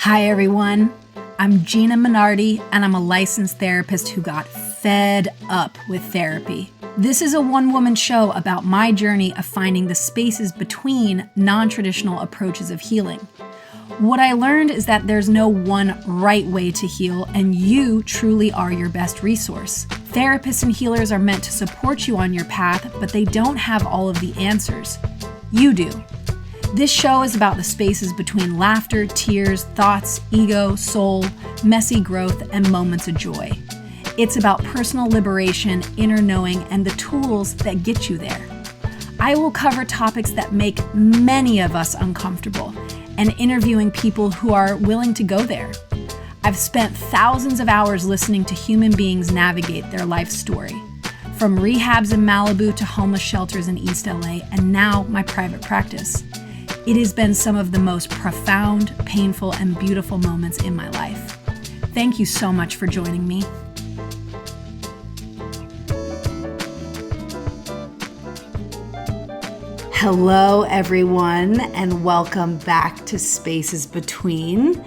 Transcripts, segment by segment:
Hi everyone, I'm Gina Minardi and I'm a licensed therapist who got fed up with therapy. This is a one-woman show about my journey of finding the spaces between non-traditional approaches of healing. What I learned is that there's no one right way to heal, and you truly are your best resource. Therapists and healers are meant to support you on your path, but they don't have all of the answers. You do. This show is about the spaces between laughter, tears, thoughts, ego, soul, messy growth, and moments of joy. It's about personal liberation, inner knowing, and the tools that get you there. I will cover topics that make many of us uncomfortable and interviewing people who are willing to go there. I've spent thousands of hours listening to human beings navigate their life story, from rehabs in Malibu to homeless shelters in East LA, and now my private practice. It has been some of the most profound, painful, and beautiful moments in my life. Thank you so much for joining me. Hello, everyone, and welcome back to Spaces Between.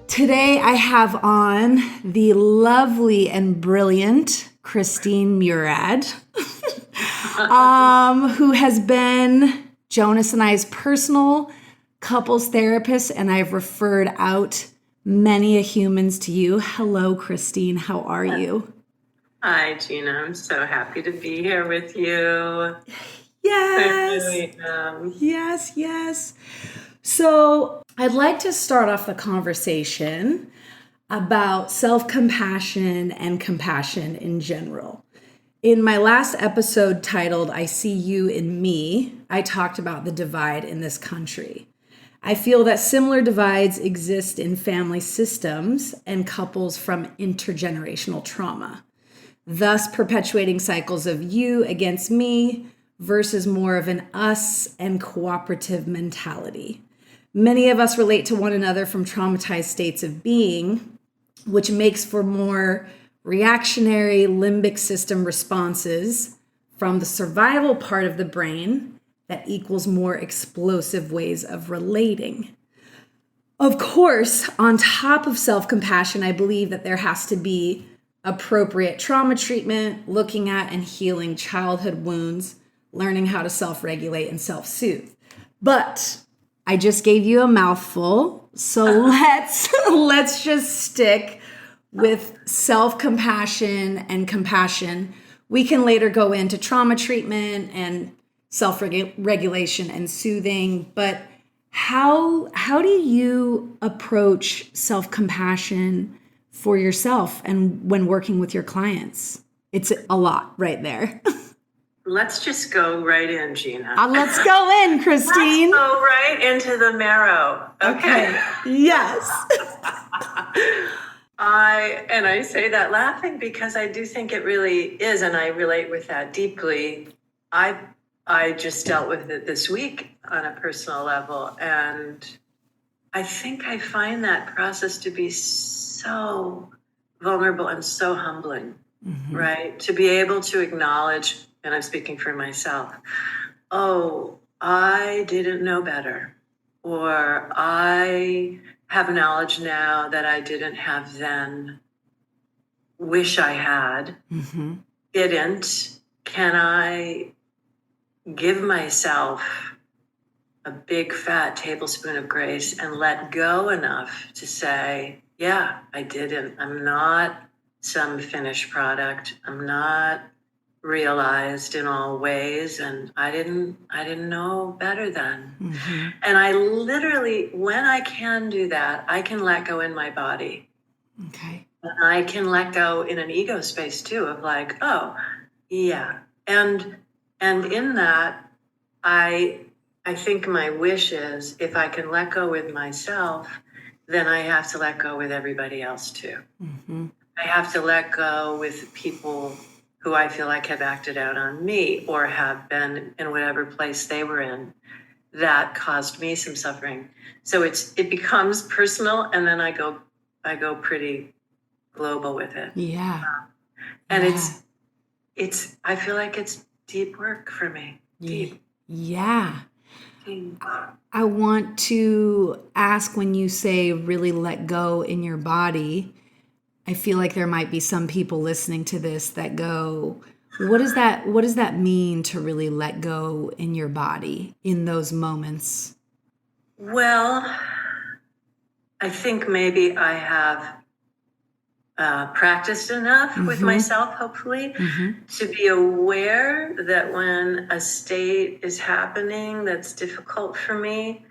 Today, I have on the lovely and brilliant Christine Mourad, who has been Jonas and I's personal couples therapist, and I've referred out many humans to you. Hello, Christine. How are you? Hi, Gina. I'm so happy to be here with you. Yes. I really am. Yes. So I'd like to start off the conversation about self-compassion and compassion in general. In my last episode titled, I See You in Me, I talked about the divide in this country. I feel that similar divides exist in family systems and couples from intergenerational trauma, thus perpetuating cycles of you against me versus more of an us and cooperative mentality. Many of us relate to one another from traumatized states of being, which makes for more reactionary limbic system responses from the survival part of the brain that equals more explosive ways of relating. Of course, on top of self-compassion, I believe that there has to be appropriate trauma treatment, looking at and healing childhood wounds, learning how to self-regulate and self-soothe. But I just gave you a mouthful, so let's just stick with self-compassion and compassion. We can later go into trauma treatment and self-regulation and soothing, but how do you approach self-compassion for yourself and when working with your clients? It's a lot right there. Let's just go right in, Gina. Let's go in, Christine. Let's go right into the marrow. Okay. Yes. I say that laughing because I do think it really is, and I relate with that deeply. I just dealt with it this week on a personal level, and I think I find that process to be so vulnerable and so humbling, right? To be able to acknowledge, and I'm speaking for myself, oh, I didn't know better, or I have knowledge now that I didn't have then, wish I had, didn't. Can I give myself a big fat tablespoon of grace and let go enough to say, yeah, I didn't. I'm not some finished product. I'm not realized in all ways, and I didn't know better then. And I literally, when I can do that, I can let go in my body. Okay. And I can let go in an ego space too, of like, oh, yeah. And in that, I think my wish is, if I can let go with myself, then I have to let go with everybody else too. I have to let go with people who I feel like have acted out on me or have been in whatever place they were in that caused me some suffering. So it becomes personal, and then I go pretty global with it. Yeah. And it's I feel like it's deep work for me. Deep. Yeah. I want to ask, when you say really let go in your body, I feel like there might be some people listening to this that go, what does that mean to really let go in your body in those moments? Well, I think maybe I have practiced enough with myself, hopefully, to be aware that when a state is happening that's difficult for me,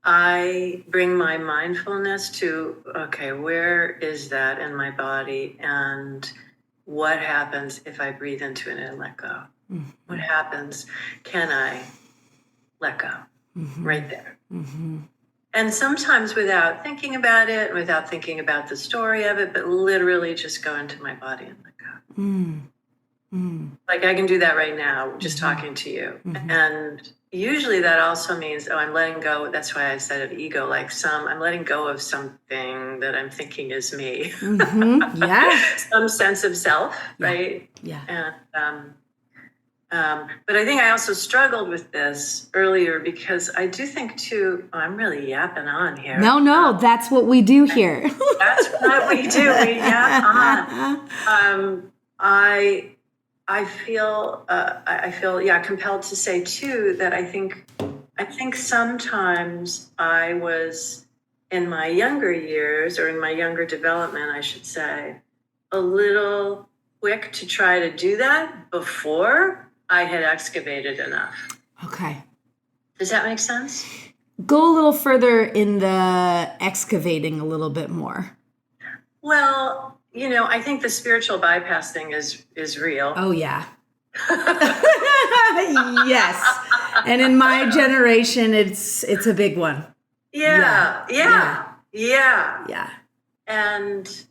I bring my mindfulness to, okay, where is that in my body? And what happens if I breathe into it and let go? What happens? Can I let go? Right there. And sometimes without thinking about it, without thinking about the story of it, but literally just go into my body and let go. Like I can do that right now, just talking to you. And usually that also means, I'm letting go. That's why I said of ego, like I'm letting go of something that I'm thinking is me. Yeah. Some sense of self, right? Yeah. And, but I think I also struggled with this earlier because I do think too, I'm really yapping on here. No, that's what we do here. That's what we do. We yap on. I feel compelled to say too that I think sometimes I was in my younger years, or in my younger development, I should say, a little quick to try to do that before I had excavated enough. Okay. Does that make sense? Go a little further in the excavating a little bit more. Well, I think the spiritual bypass thing is real. Oh, yeah. Yes. And in my generation, it's a big one. Yeah. And,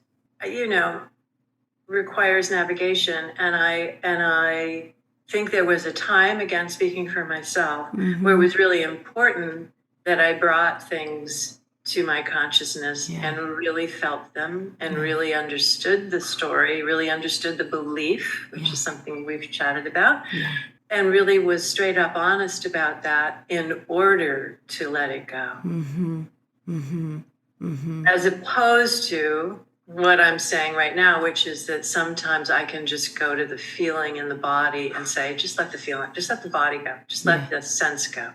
requires navigation. And I think there was a time, again, speaking for myself, where it was really important that I brought things to my consciousness and really felt them and really understood the story, really understood the belief, which is something we've chatted about, and really was straight up honest about that in order to let it go. As opposed to what I'm saying right now, which is that sometimes I can just go to the feeling in the body and say, just let the feeling, just let the body go, just let the sense go.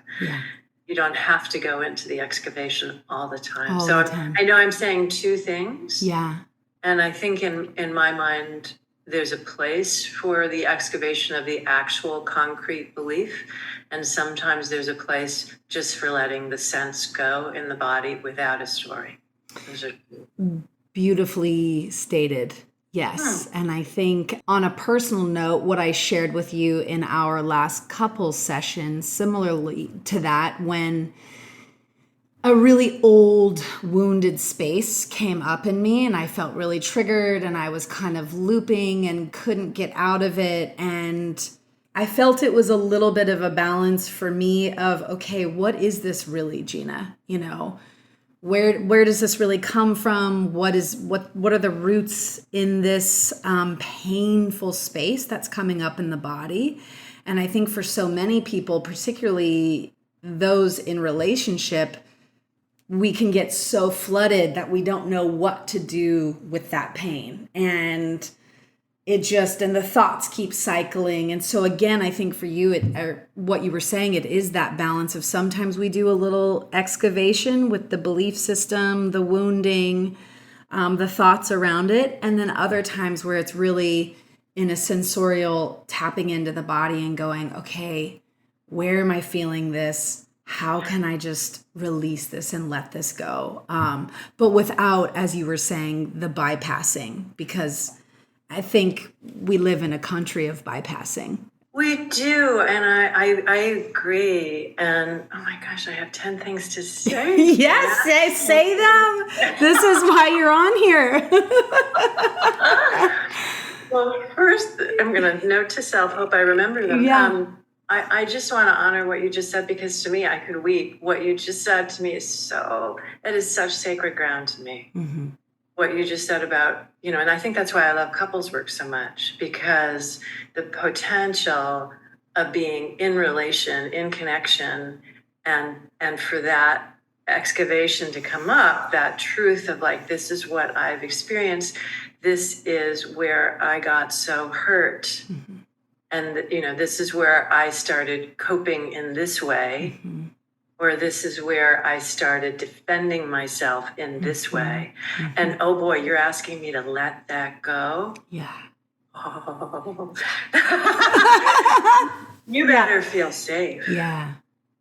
You don't have to go into the excavation all the time. I know I'm saying two things. Yeah. And I think in my mind, there's a place for the excavation of the actual concrete belief. And sometimes there's a place just for letting the sense go in the body without a story. Those are beautifully stated. Yes. And I think on a personal note, what I shared with you in our last couple sessions, similarly to that, when a really old wounded space came up in me and I felt really triggered and I was kind of looping and couldn't get out of it. And I felt it was a little bit of a balance for me of, okay, what is this really, Gina? Where does this really come from? What are the roots in this painful space that's coming up in the body? And I think for so many people, particularly those in relationship, we can get so flooded that we don't know what to do with that pain. And the thoughts keep cycling. And so again, I think for you, what you were saying, it is that balance of sometimes we do a little excavation with the belief system, the wounding, the thoughts around it. And then other times where it's really in a sensorial tapping into the body and going, okay, where am I feeling this? How can I just release this and let this go? But without, as you were saying, the bypassing, because I think we live in a country of bypassing. We do, and I agree. And oh my gosh, I have 10 things to say. Yes, say them. This is why you're on here. Well, first, I'm going to note to self, hope I remember them. Yeah. I just want to honor what you just said, because to me, I could weep. What you just said to me is such sacred ground to me. What you just said about, and I think that's why I love couples work so much, because the potential of being in relation, in connection, and for that excavation to come up, that truth of like, this is what I've experienced, this is where I got so hurt. Mm-hmm. And, you know, this is where I started coping in this way, Mm-hmm. or this is where I started defending myself in this Mm-hmm. way. Mm-hmm. And oh boy, you're asking me to let that go? Yeah. Oh. You better feel safe. Yeah.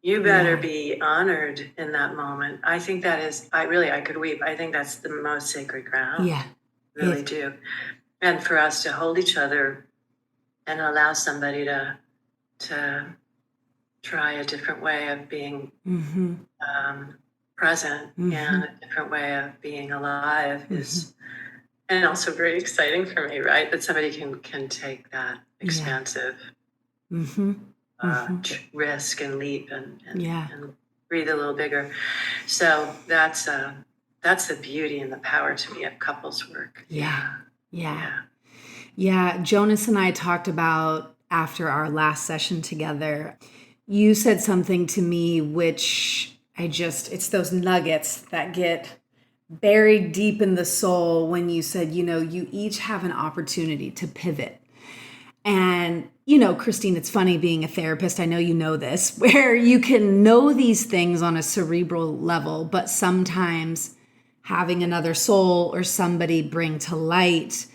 You better be honored in that moment. I think that is, I could weep. I think that's the most sacred ground. Yeah. Really do. And for us to hold each other and allow somebody to try a different way of being Mm-hmm. present Mm-hmm. and a different way of being alive is, and also very exciting for me, right? That somebody can take that expansive risk and leap and breathe a little bigger. So that's the beauty and the power to me of couples work. Yeah, Jonas and I talked about after our last session together, you said something to me which it's those nuggets that get buried deep in the soul when you said, you know, you each have an opportunity to pivot. And, you know, Christine, it's funny being a therapist, I know you know this, where you can know these things on a cerebral level, but sometimes having another soul or somebody bring to light,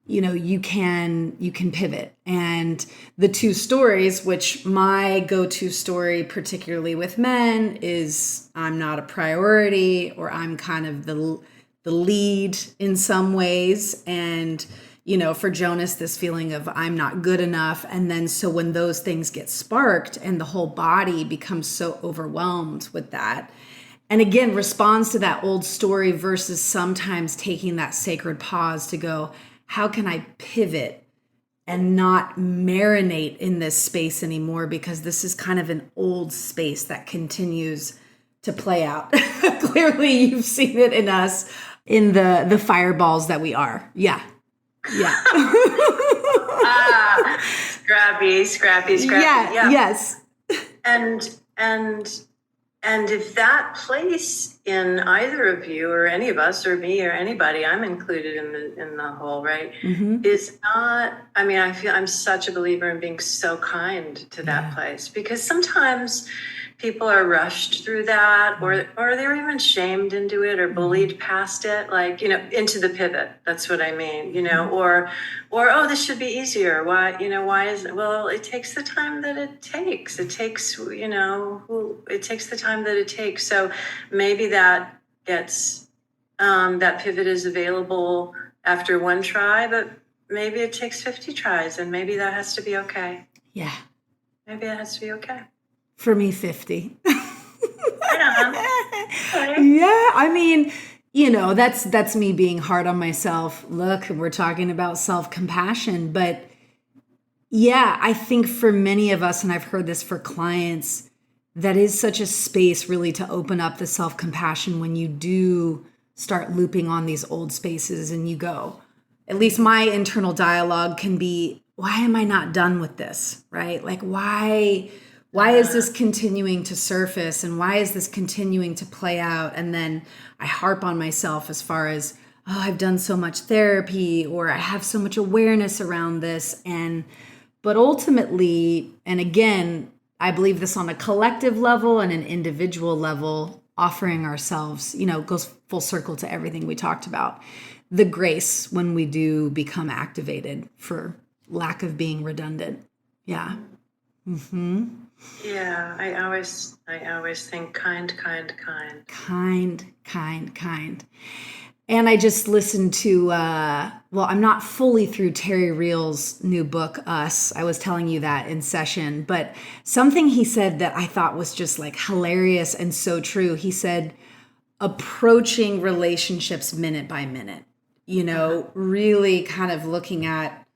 you know, you can pivot. And the two stories, which my go-to story, particularly with men, is I'm not a priority, or I'm kind of the lead in some ways. And, you know, for Jonas, this feeling of I'm not good enough. And then so when those things get sparked and the whole body becomes so overwhelmed with that, and again, responds to that old story versus sometimes taking that sacred pause to go, how can I pivot and not marinate in this space anymore? Because this is kind of an old space that continues to play out. Clearly, you've seen it in us, in the fireballs that we are. Yeah. Scrappy. Yeah. Yes. And if that place in either of you or any of us or me or anybody, I'm included in the whole, right? Is not, I mean, I feel I'm such a believer in being so kind to that place, because sometimes people are rushed through that, or they're even shamed into it or bullied past it, like, you know, into the pivot. That's what I mean, you know, or oh, this should be easier. Why is it? Well, it takes the time that it takes. It takes, you know, it takes the time that it takes. So maybe that gets, that pivot is available after one try, but maybe it takes 50 tries, and maybe that has to be okay. Yeah. Maybe that has to be okay. For me, 50. Yeah, I mean, you know, that's me being hard on myself. Look, we're talking about self-compassion, but yeah, I think for many of us, and I've heard this for clients, that is such a space really to open up the self-compassion when you do start looping on these old spaces and you go, at least my internal dialogue can be, why am I not done with this? Right? Like, why is this continuing to surface, and why is this continuing to play out? And then I harp on myself as far as, oh, I've done so much therapy, or I have so much awareness around this. But ultimately, and again, I believe this on a collective level and an individual level, offering ourselves, you know, goes full circle to everything we talked about. The grace when we do become activated, for lack of being redundant. Yeah. Yeah, I always think kind. Kind. And I just listened to, I'm not fully through Terry Reel's new book, Us. I was telling you that in session, but something he said that I thought was just like hilarious and so true. He said, approaching relationships minute by minute, you know, really kind of looking at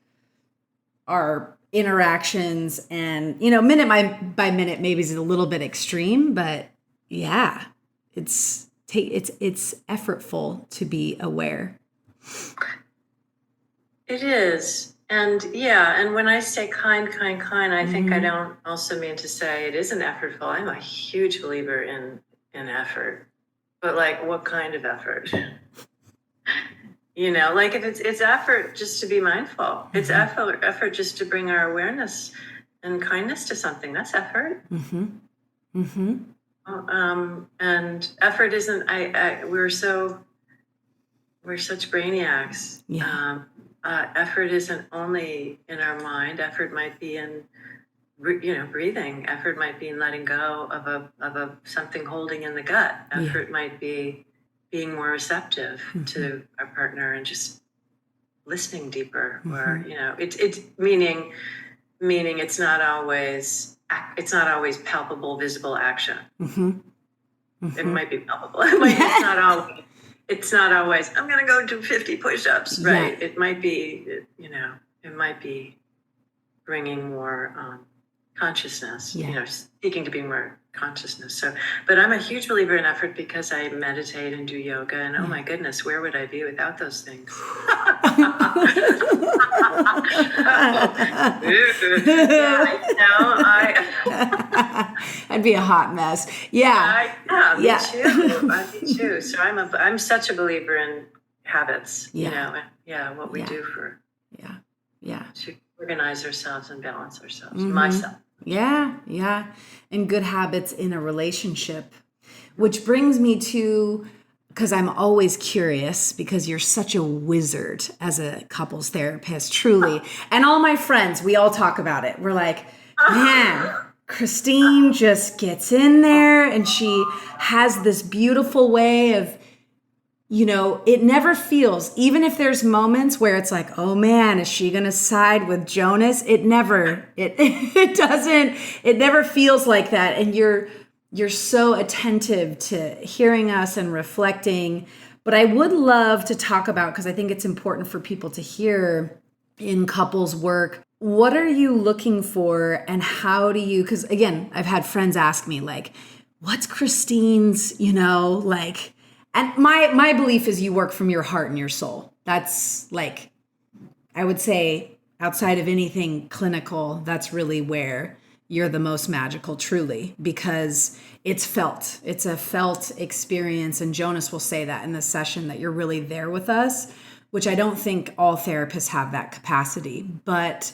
our interactions, and, you know, minute by minute maybe is a little bit extreme, but yeah, it's effortful to be aware. It is. And when I say kind, I think I Mm-hmm. don't also mean to say it isn't effortful. I'm a huge believer in effort, but like what kind of effort? Like if it's effort just to be mindful, it's effort just to bring our awareness and kindness to something. That's effort. Mm-hmm. Mm-hmm. And effort isn't. We're such brainiacs. Yeah. Effort isn't only in our mind. Effort might be in breathing. Effort might be in letting go of something holding in the gut. Yeah. Effort might be being more receptive to our partner and just listening deeper. Or it's meaning it's not always palpable, visible action. Mm-hmm. It might be palpable. It's not always. It's not always. I'm going to go do 50 push-ups, right? Yeah. It might be. It might be bringing more consciousness. Yeah. Seeking to be more consciousness. So, but I'm a huge believer in effort because I meditate and do yoga, and oh my goodness, where would I be without those things? I'd be a hot mess. Yeah. Me too. Me too. So I'm such a believer in habits. Yeah. What we do for to organize ourselves and balance ourselves. Myself. Yeah. And good habits in a relationship, which brings me to, because I'm always curious, because you're such a wizard as a couples therapist, truly. And all my friends, we all talk about it. We're like, man, Christine just gets in there and she has this beautiful way of, it never feels, even if there's moments where it's like, oh man, is she going to side with Jonas? It never feels like that. And you're so attentive to hearing us and reflecting. But I would love to talk about, because I think it's important for people to hear in couples work, what are you looking for and how do you, because again, I've had friends ask me like, what's Christine's, and my belief is you work from your heart and your soul. That's like, I would say outside of anything clinical, that's really where you're the most magical, truly, because it's felt. It's a felt experience. And Jonas will say that in the session, that you're really there with us, which I don't think all therapists have that capacity. But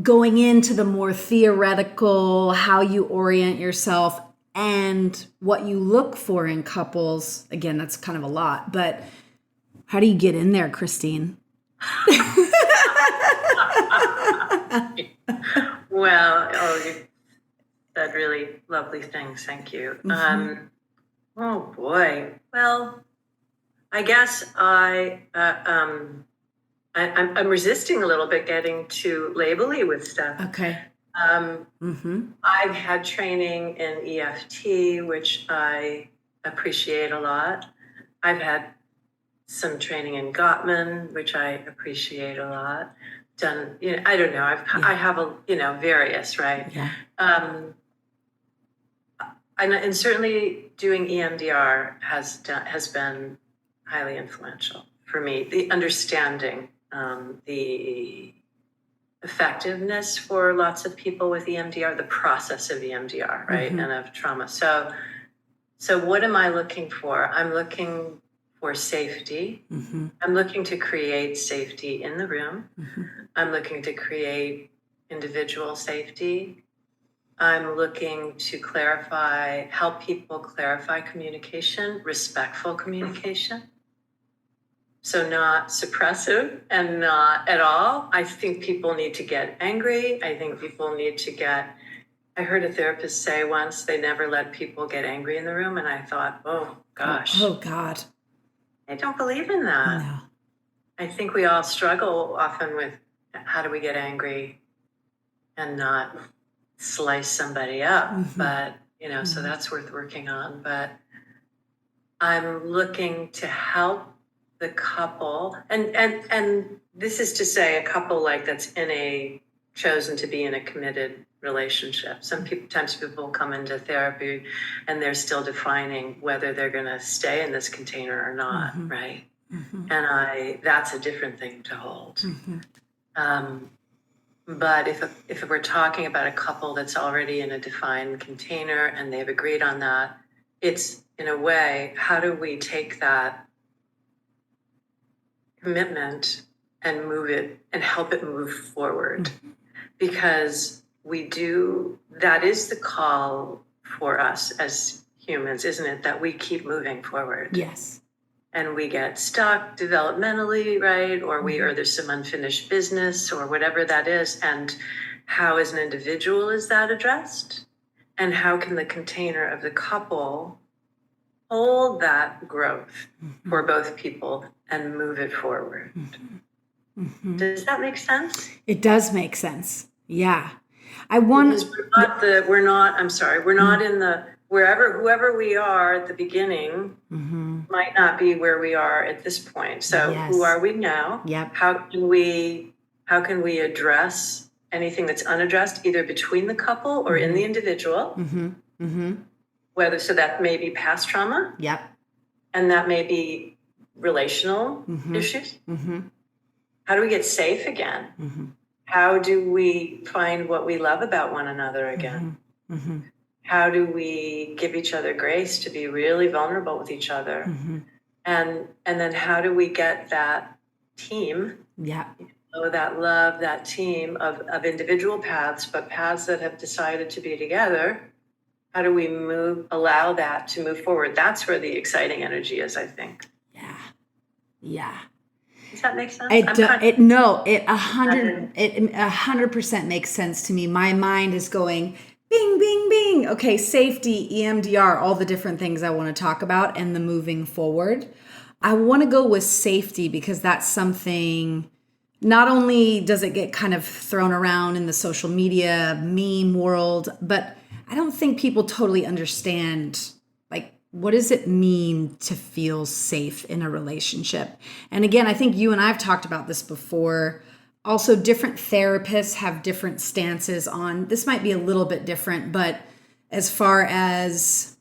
going into the more theoretical, how you orient yourself and what you look for in couples, again, that's kind of a lot, but how do you get in there, Christine? Well, you said really lovely things. Thank you. Oh boy. Well, I guess I'm resisting a little bit getting too labely with stuff. Okay. I've had training in EFT, which I appreciate a lot. I've had some training in Gottman, which I appreciate a lot. Done, I don't know. I have various, right? Yeah. And certainly doing EMDR has been highly influential for me. The understanding, the effectiveness for lots of people with EMDR, the process of EMDR, right, and of trauma. So what am I looking for? I'm looking for safety. I'm looking to create safety in the room. I'm looking to create individual safety. I'm looking to help people clarify communication, respectful communication. So not suppressive and not at all. I think people need to get angry. I think people need to I heard a therapist say once they never let people get angry in the room. And I thought, oh gosh. Oh God. I don't believe in that. No. I think we all struggle often with how do we get angry and not slice somebody up. But, so that's worth working on. But I'm looking to help the couple, and this is to say a couple that's chosen to be in a committed relationship. Sometimes people come into therapy and they're still defining whether they're going to stay in this container or not, right? And that's a different thing to hold. But if we're talking about a couple that's already in a defined container and they've agreed on that, it's, in a way, how do we take that commitment and move it and help it move forward? Because that is the call for us as humans, isn't it? That we keep moving forward. Yes. And we get stuck developmentally, right? Or there's some unfinished business or whatever that is. And how, as an individual, is that addressed? And how can the container of the couple hold that growth for both people and move it forward? Does that make sense? It does make sense. Yeah. Because we're not in the, whoever we are at the beginning might not be where we are at this point. So who are we now? Yep. How can we address anything that's unaddressed, either between the couple or in the individual? So that may be past trauma. Yep. And that may be relational issues. How do we get safe again? How do we find what we love about one another again? How do we give each other grace to be really vulnerable with each other? And then how do we get that team, that love, that team of individual paths, but paths that have decided to be together? How do we allow that to move forward? That's where the exciting energy is, I think. Yeah. Does that make sense? It 100% makes sense to me. My mind is going bing, bing, bing. Okay, safety, EMDR, all the different things I want to talk about and the moving forward. I want to go with safety because that's something, not only does it get kind of thrown around in the social media meme world, but I don't think people totally understand, like, what does it mean to feel safe in a relationship? And again, I think you and I have talked about this before. Also, different therapists have different stances on, this might be a little bit different, but as far as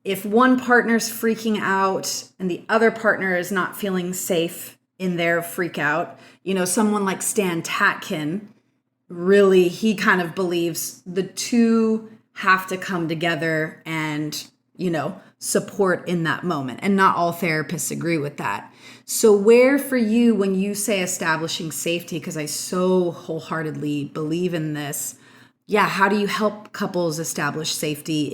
if one partner's freaking out and the other partner is not feeling safe in their freak out, someone like Stan Tatkin, really, he kind of believes the two have to come together and, support in that moment. And not all therapists agree with that. So where for you, when you say establishing safety, because I so wholeheartedly believe in this, how do you help couples establish safety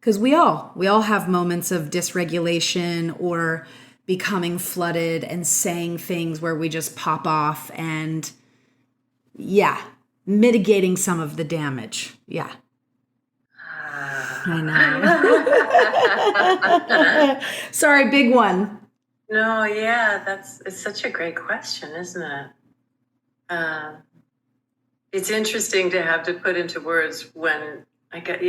because we all have moments of dysregulation or becoming flooded and saying things where we just pop off and mitigating some of the damage. I know. Sorry, big one. No, it's such a great question, isn't it? It's interesting to have to put into words when I get,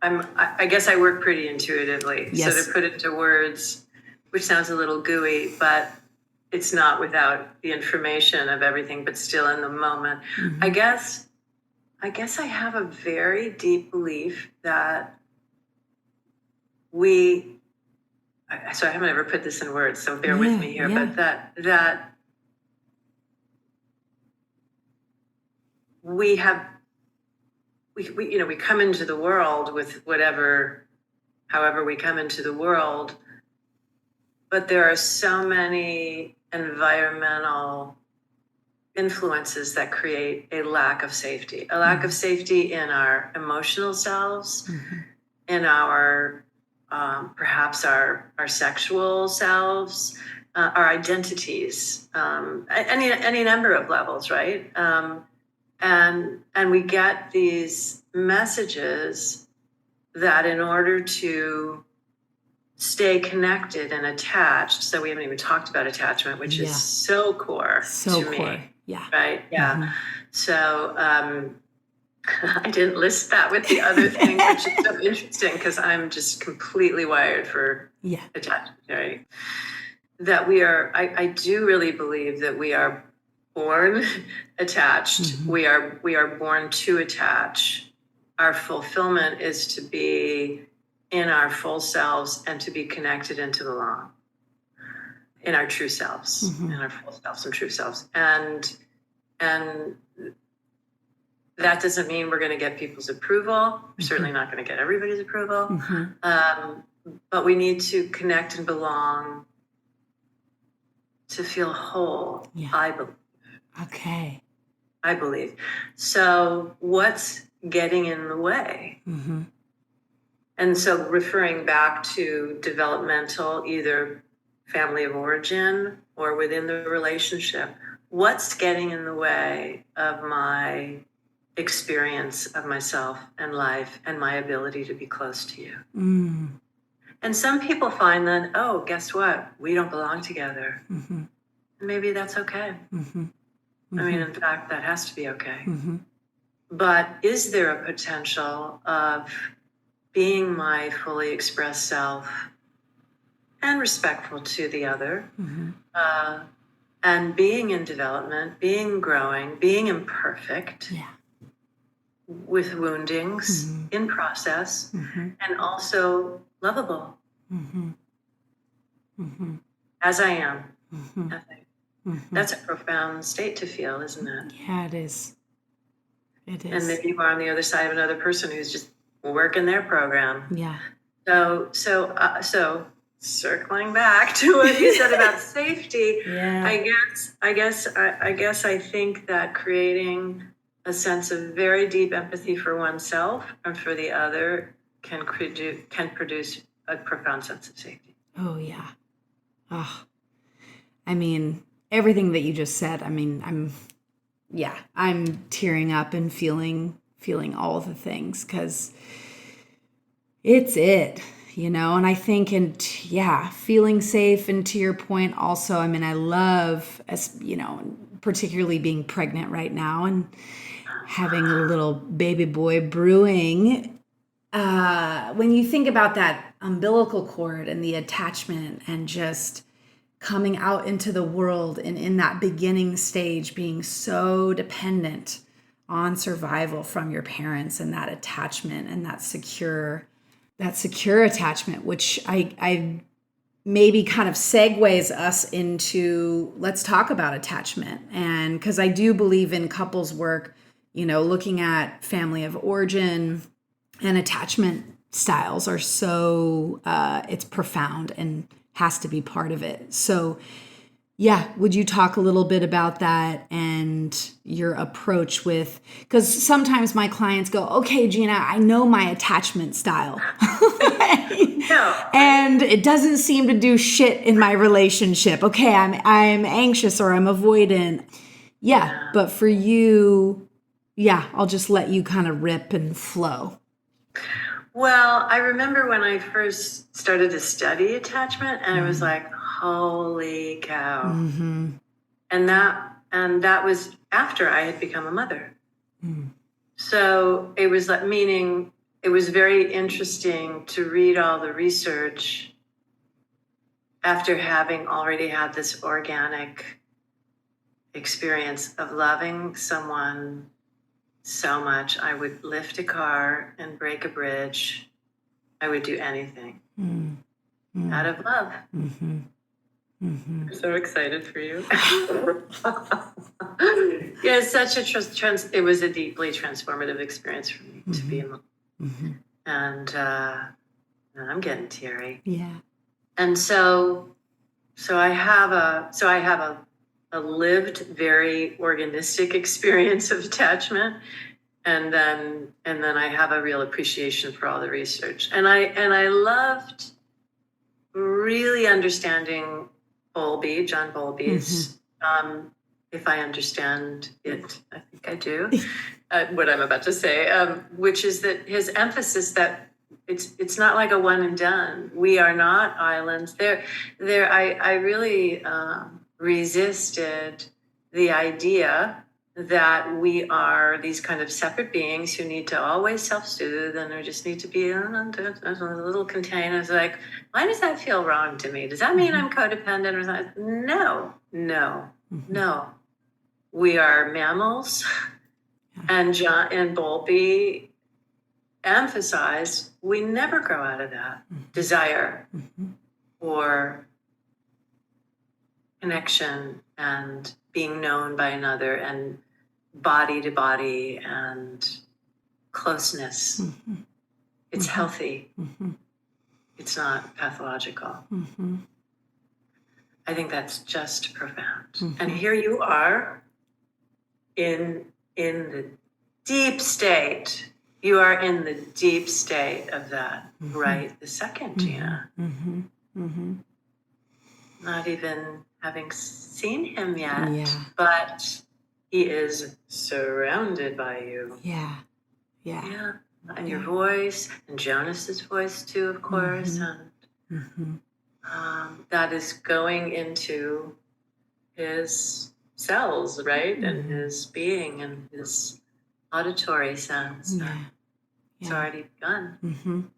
I guess I work pretty intuitively. Yes. So to put into words, which sounds a little gooey, but it's not without the information of everything, but still in the moment. I guess I have a very deep belief that so I haven't ever put this in words, so bear with me here, but that we come into the world with however we come into the world, but there are so many environmental influences that create a lack of safety in our emotional selves, in our perhaps our sexual selves, our identities, any number of levels, right? And we get these messages that in order to stay connected and attached, so we haven't even talked about attachment, which is so core to me. Right? Yeah. So I didn't list that with the other thing, which is so interesting because I'm just completely wired for attachment, right? That I do really believe that we are born attached. We are born to attach. Our fulfillment is to be in our full selves and to be connected into the long. in our true selves, in our full selves and true selves. And that doesn't mean we're going to get people's approval. We're certainly not going to get everybody's approval. But we need to connect and belong to feel whole, I believe. Okay. I believe. So what's getting in the way? And so referring back to developmental, either family of origin or within the relationship, what's getting in the way of my experience of myself and life and my ability to be close to you? And some people find that, oh, guess what? We don't belong together. And maybe that's okay. I mean, in fact, that has to be okay. But is there a potential of being my fully expressed self and respectful to the other, and being in development, being growing, being imperfect, with woundings in process, and also lovable as I am. That's a profound state to feel, isn't it? Yeah, it is. It is. And maybe you are on the other side of another person who's just working their program. Yeah. So circling back to what you said about safety, I guess I think that creating a sense of very deep empathy for oneself and for the other can produce a profound sense of safety. Oh yeah. Oh, I mean, everything that you just said. I mean, I'm tearing up and feeling all of the things, because it's it, and I think, feeling safe. And to your point also, I mean, I love, as particularly being pregnant right now and having a little baby boy brewing. When you think about that umbilical cord and the attachment and just coming out into the world and in that beginning stage being so dependent on survival from your parents and that attachment and that secure attachment, which I maybe kind of segues us into, let's talk about attachment. And because I do believe in couples work, looking at family of origin and attachment styles are so, it's profound and has to be part of it. So would you talk a little bit about that and your approach with, because sometimes my clients go, okay, Gina, I know my attachment style. And it doesn't seem to do shit in my relationship. Okay, I'm anxious or I'm avoidant. But for you, I'll just let you kind of rip and flow. Well, I remember when I first started to study attachment, and I was like, holy cow. And that was after I had become a mother. So it was like, meaning it was very interesting to read all the research after having already had this organic experience of loving someone so much. I would lift a car and break a bridge. I would do anything out of love. I'm so excited for you. It's such a it was a deeply transformative experience for me to be a mom. And I'm getting teary. Yeah. And so I have a lived, very organistic experience of attachment, and then I have a real appreciation for all the research, and I loved really understanding John Bowlby's. If I understand it, I think I do. What I'm about to say, which is that his emphasis that it's not like a one and done. We are not islands. I really resisted the idea that we are these kind of separate beings who need to always self-soothe, and we just need to be in a little container. It's like, why does that feel wrong to me? Does that mean I'm codependent or something? No. We are mammals. And John Bowlby emphasized we never grow out of that desire or connection and being known by another and body to body and closeness. It's healthy. It's not pathological. I think that's just profound. And here you are in the deep state. You are in the deep state of that right the second, Gina. Not even having seen him yet, but he is surrounded by you. Yeah. And your voice, and Jonas's voice too, of course, and that is going into his cells, right, and his being and his auditory sense. It's already begun.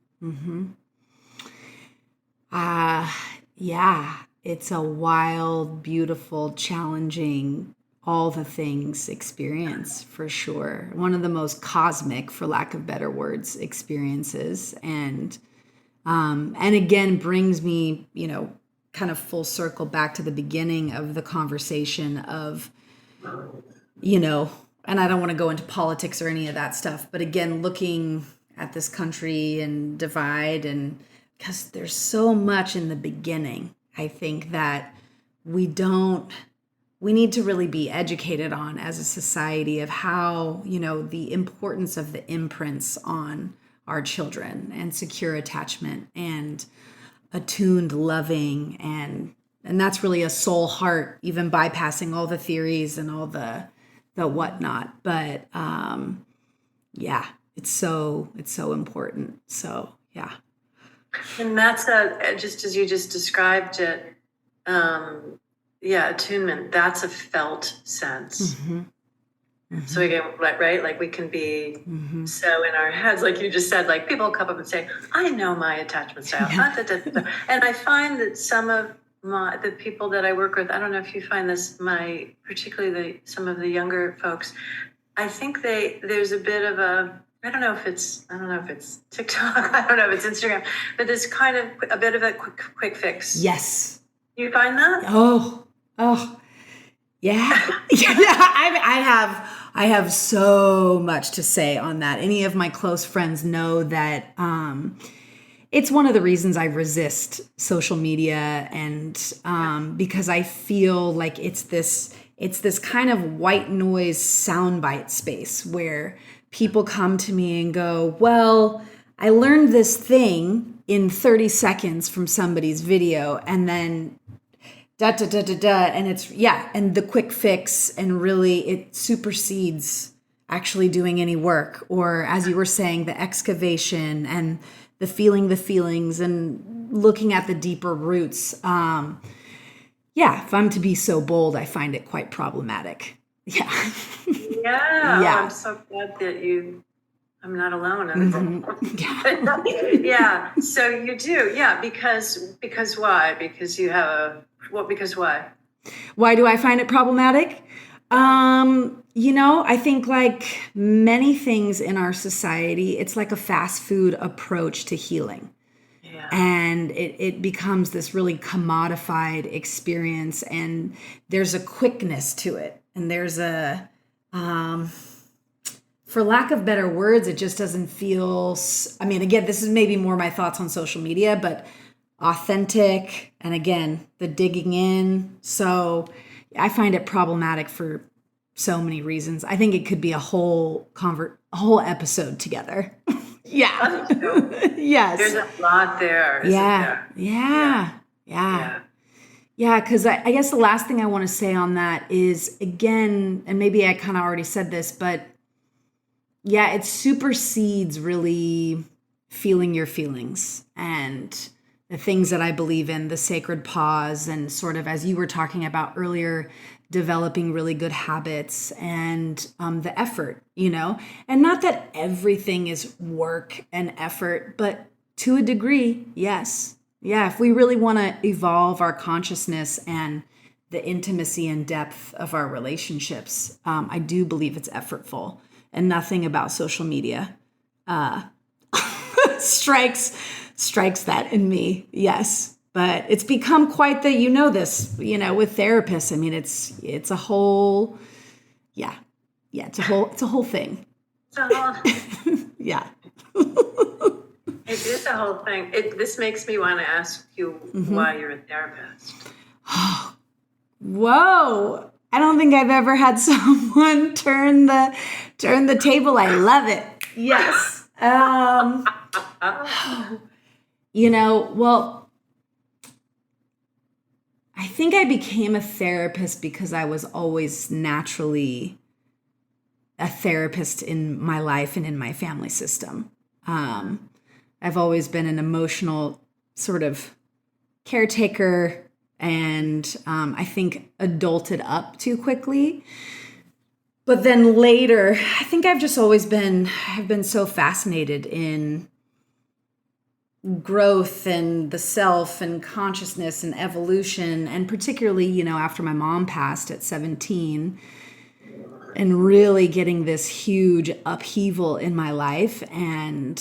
It's a wild, beautiful, challenging, all the things experience, for sure. One of the most cosmic, for lack of better words, experiences. And again, brings me, kind of full circle back to the beginning of the conversation of, and I don't want to go into politics or any of that stuff, but again, looking at this country and divide, and because there's so much in the beginning, I think that we need to really be educated on as a society of how, the importance of the imprints on our children and secure attachment and attuned loving. And that's really a soul heart, even bypassing all the theories and all the whatnot. But it's so important. So, yeah. And that's just as you just described it, attunement, that's a felt sense. So again, right, like we can be so in our heads, like you just said, like people come up and say, I know my attachment style. And I find that some of the people that I work with, I don't know if you find this, particularly some of the younger folks, I think there's a bit of I don't know if it's TikTok, I don't know if it's Instagram, but there's kind of a bit of a quick fix. Yes. You find that? Oh, yeah. I have so much to say on that. Any of my close friends know that it's one of the reasons I resist social media, and because I feel like it's this kind of white noise soundbite space where people come to me and go, well, I learned this thing in 30 seconds from somebody's video, and then and it's, and the quick fix, and really it supersedes actually doing any work, or as you were saying, the excavation and the feelings and looking at the deeper roots. If I'm to be so bold, I find it quite problematic. Yeah. I'm so glad that I'm not alone. Yeah. So you do. Yeah. Because why? Because you have because why? Why do I find it problematic? I think like many things in our society, it's like a fast food approach to healing. Yeah. And it becomes this really commodified experience, and there's a quickness to it. And there's a, for lack of better words, it just doesn't feel, again, this is maybe more my thoughts on social media, but authentic. And again, the digging in. So I find it problematic for so many reasons. I think it could be a whole episode together. Yeah. Yes. There's a lot there. Isn't there? Yeah, because I guess the last thing I want to say on that is, again, and maybe I kind of already said this, but it supersedes really feeling your feelings and the things that I believe in, the sacred pause, and sort of, as you were talking about earlier, developing really good habits and the effort, and not that everything is work and effort, but to a degree, yes. Yeah, if we really want to evolve our consciousness and the intimacy and depth of our relationships, I do believe it's effortful, and nothing about social media strikes that in me. Yes. But it's become quite the, this, with therapists. I mean, it's a whole, it's a whole thing. It's a whole, Yeah. it is a whole thing. This makes me want to ask you why you're a therapist. Whoa. I don't think I've ever had someone turn the table. I love it. Yes. Well, I think I became a therapist because I was always naturally a therapist in my life and in my family system. I've always been an emotional sort of caretaker, and I think adulted up too quickly. But then later, I think I've been so fascinated in growth and the self and consciousness and evolution, and particularly, after my mom passed at 17 and really getting this huge upheaval in my life. And,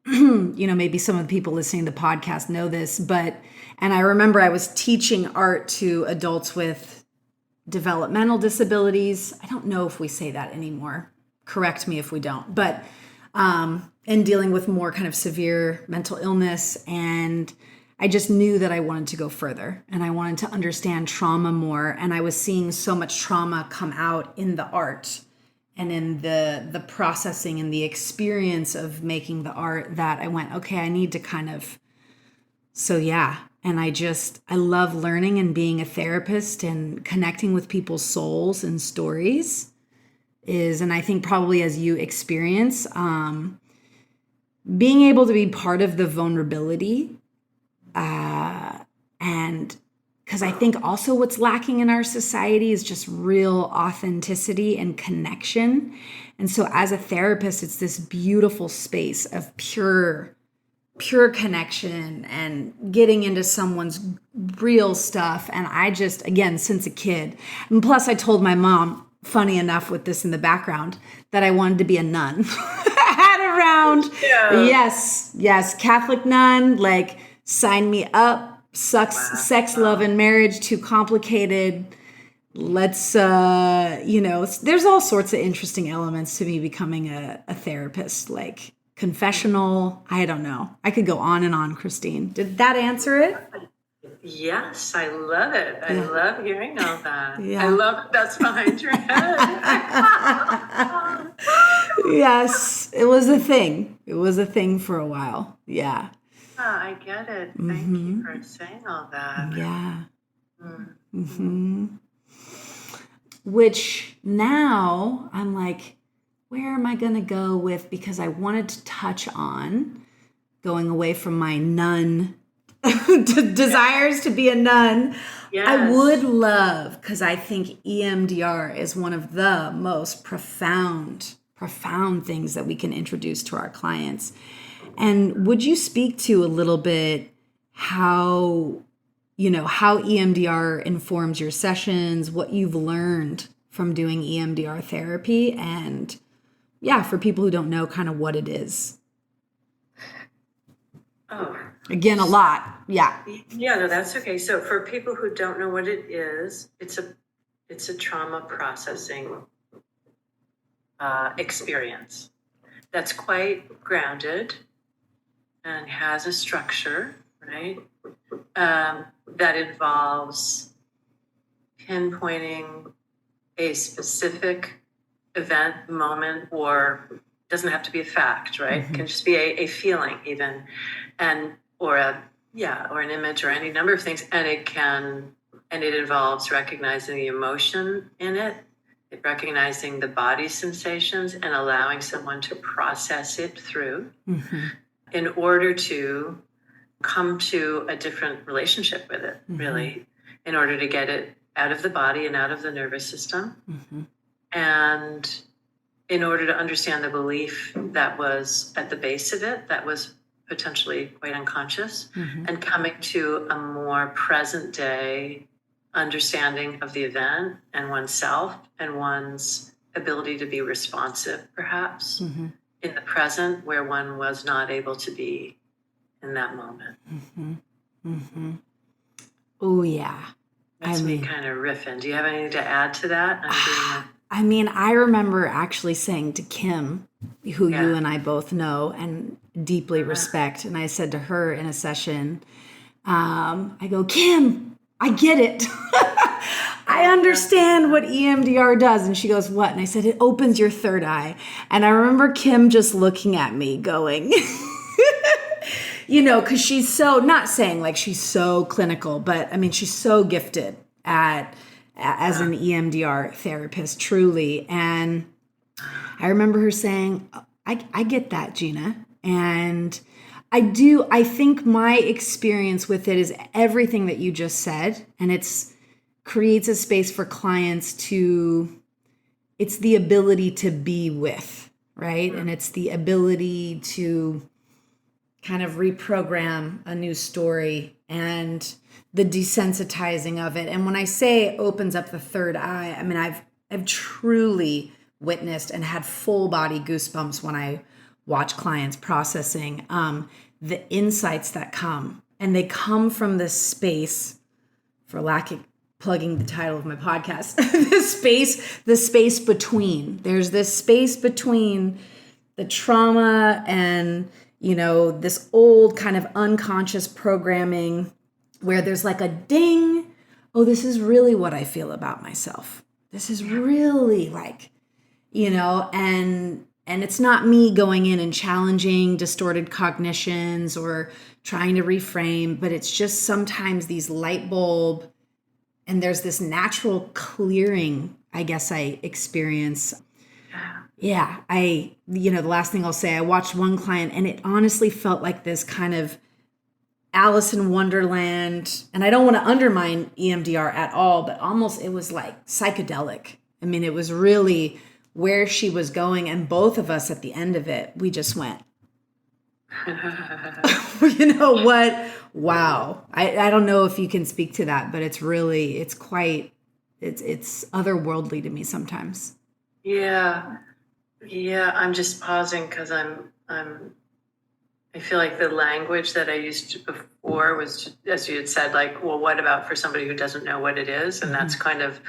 maybe some of the people listening to the podcast know this, and I remember I was teaching art to adults with developmental disabilities. I don't know if we say that anymore. Correct me if we don't, but and dealing with more kind of severe mental illness. And I just knew that I wanted to go further and I wanted to understand trauma more. And I was seeing so much trauma come out in the art and in the processing and the experience of making the art that I went, okay, I need to kind of, and I love learning and being a therapist and connecting with people's souls and stories and I think probably as you experience, being able to be part of the vulnerability, and because I think also what's lacking in our society is just real authenticity and connection. And so as a therapist, it's this beautiful space of pure connection and getting into someone's real stuff. And I just, again, since a kid, and plus I told my mom, funny enough with this in the background, that I wanted to be a nun. Yes, Catholic nun, like sign me up, sex, love, and marriage, too complicated. Let's, there's all sorts of interesting elements to me becoming a therapist, like confessional. I don't know. I could go on and on, Christine. Did that answer it? Yes, I love it. I love hearing all that. Yeah. I love it. That's behind your head. Yes, it was a thing. It was a thing for a while. Yeah. I get it. Thank you for saying all that. Yeah. Which now I'm like, where am I going to go with? Because I wanted to touch on going away from my nun desires to be a nun. Yes. I would love, because I think EMDR is one of the most profound things that we can introduce to our clients. And would you speak to a little bit how EMDR informs your sessions, what you've learned from doing EMDR therapy, and for people who don't know kind of what it is? Oh. Again, a lot. Yeah. Yeah, no, that's okay. So for people who don't know what it is, it's a trauma processing experience that's quite grounded and has a structure, right? That involves pinpointing a specific event, moment, or doesn't have to be a fact, right? It can just be a feeling even, or an image or any number of things. And it involves recognizing the emotion in it, recognizing the body sensations and allowing someone to process it through in order to come to a different relationship with it, really, in order to get it out of the body and out of the nervous system. And in order to understand the belief that was at the base of it, that was potentially quite unconscious, and coming to a more present day understanding of the event and oneself and one's ability to be responsive, perhaps, in the present where one was not able to be in that moment. Oh, yeah. That's me kind of riffing. Do you have anything to add to that? I mean, I remember actually saying to Kim, who you Yeah. and I both know and deeply respect, and I said to her in a session, I go, Kim, I get it. I understand what EMDR does. And she goes, what? And I said, it opens your third eye. And I remember Kim just looking at me going, because she's so, not saying like she's so clinical, but I mean, she's so gifted as an EMDR therapist, truly. And I remember her saying, I get that, Gina. And I think my experience with it is everything that you just said. And it's creates a space for clients it's the ability to be with, right? And it's the ability to kind of reprogram a new story and the desensitizing of it. And when I say it opens up the third eye, I mean, I've truly witnessed and had full body goosebumps when I watch clients processing the insights that come. And they come from this space, for lack of plugging the title of my podcast, the space between. There's this space between the trauma and, this old kind of unconscious programming where there's like a ding. Oh, this is really what I feel about myself. This is really like, and it's not me going in and challenging distorted cognitions or trying to reframe, but it's just sometimes these light bulb, and there's this natural clearing, I guess I experience. Yeah, the last thing I'll say, I watched one client and it honestly felt like this kind of Alice in Wonderland. And I don't want to undermine EMDR at all, but almost it was like psychedelic. I mean, it was really where she was going. And both of us at the end of it, we just went, you know what? Wow. I don't know if you can speak to that, but it's otherworldly to me sometimes. Yeah. Yeah. I'm just pausing because I feel like the language that I used before was, just, as you had said, like, well, what about for somebody who doesn't know what it is? And that's kind of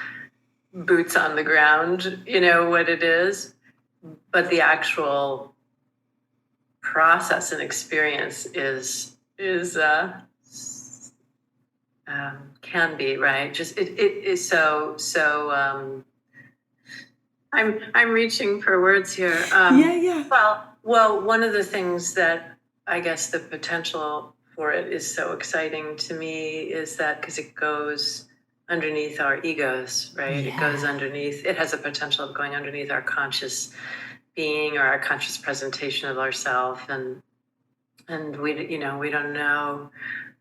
boots on the ground, what it is. But the actual process and experience can be, right. Just it is so I'm reaching for words here. Yeah. Well, one of the things that I guess the potential for it is so exciting to me is that because it goes underneath our egos, right? Yeah. It goes underneath, it has a potential of going underneath our conscious being or our conscious presentation of ourselves. And we don't know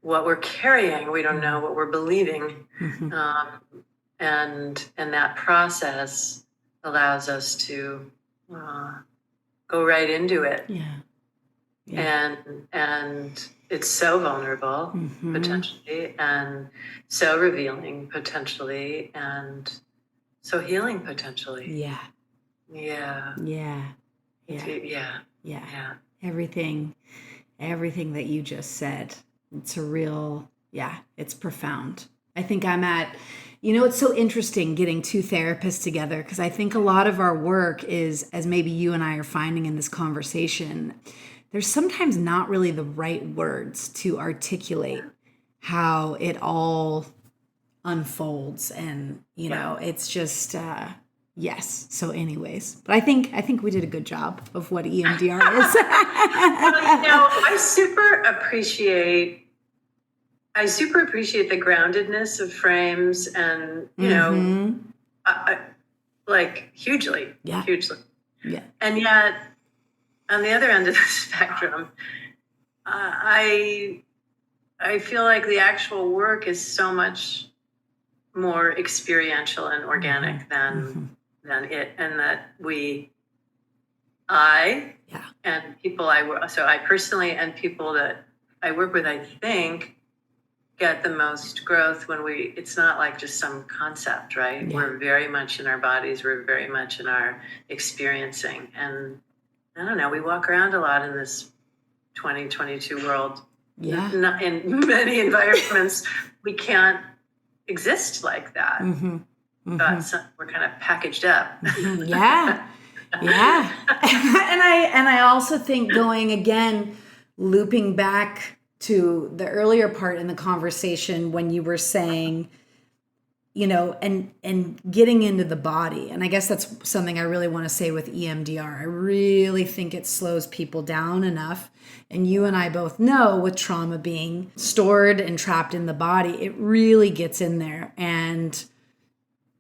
what we're carrying. We don't know what we're believing. And that process allows us to go right into it. Yeah. And it's so vulnerable potentially, and so revealing potentially, and so healing potentially. Yeah. Everything that you just said, it's profound. I think it's so interesting getting two therapists together, because I think a lot of our work is, as maybe you and I are finding in this conversation, there's sometimes not really the right words to articulate how it all unfolds. And, it's just, yes. So anyways, but I think we did a good job of what EMDR is. Well, I super appreciate the groundedness of frames, and, like hugely. Yeah. And yet, on the other end of the spectrum, I feel like the actual work is so much more experiential and organic than it, and that and people I personally and people that I work with, I think, get the most growth when it's not like just some concept, right? We're very much in our bodies, we're very much in our experiencing. And I don't know, we walk around a lot in this 2022 world Yeah. Not in many environments, we can't exist like that. But we're kind of packaged up. Yeah. Yeah. and I also think going again, looping back to the earlier part in the conversation when you were saying, and getting into the body. And I guess that's something I really want to say with EMDR. I really think it slows people down enough. And you and I both know with trauma being stored and trapped in the body, it really gets in there. And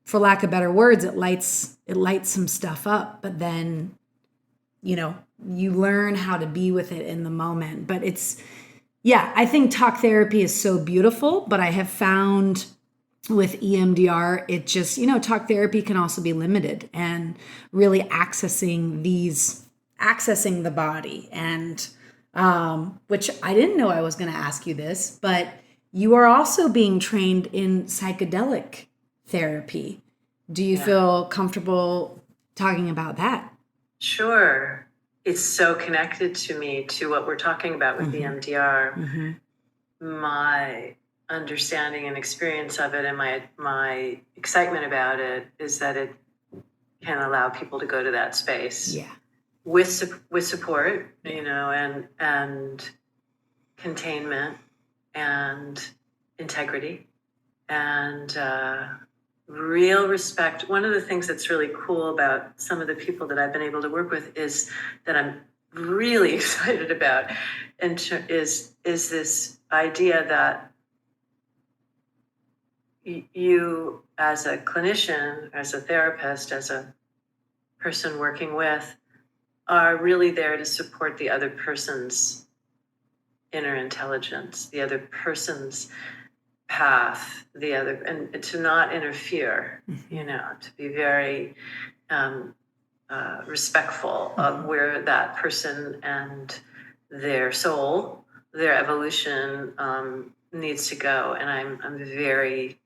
for lack of better words, it lights some stuff up. But then, you learn how to be with it in the moment. But I think talk therapy is so beautiful, but I have found with EMDR, it just, talk therapy can also be limited and really accessing the body. And which I didn't know I was going to ask you this, but you are also being trained in psychedelic therapy. Do you feel comfortable talking about that? Sure. It's so connected to me, to what we're talking about with EMDR. My understanding and experience of it and my excitement about it is that it can allow people to go to that space with support, and containment and integrity and real respect. One of the things that's really cool about some of the people that I've been able to work with is that I'm really excited about, and is this idea that you as a clinician, as a therapist, as a person working with, are really there to support the other person's inner intelligence, the other person's path, and to not interfere, to be very respectful of where that person and their soul, their evolution needs to go. And I'm very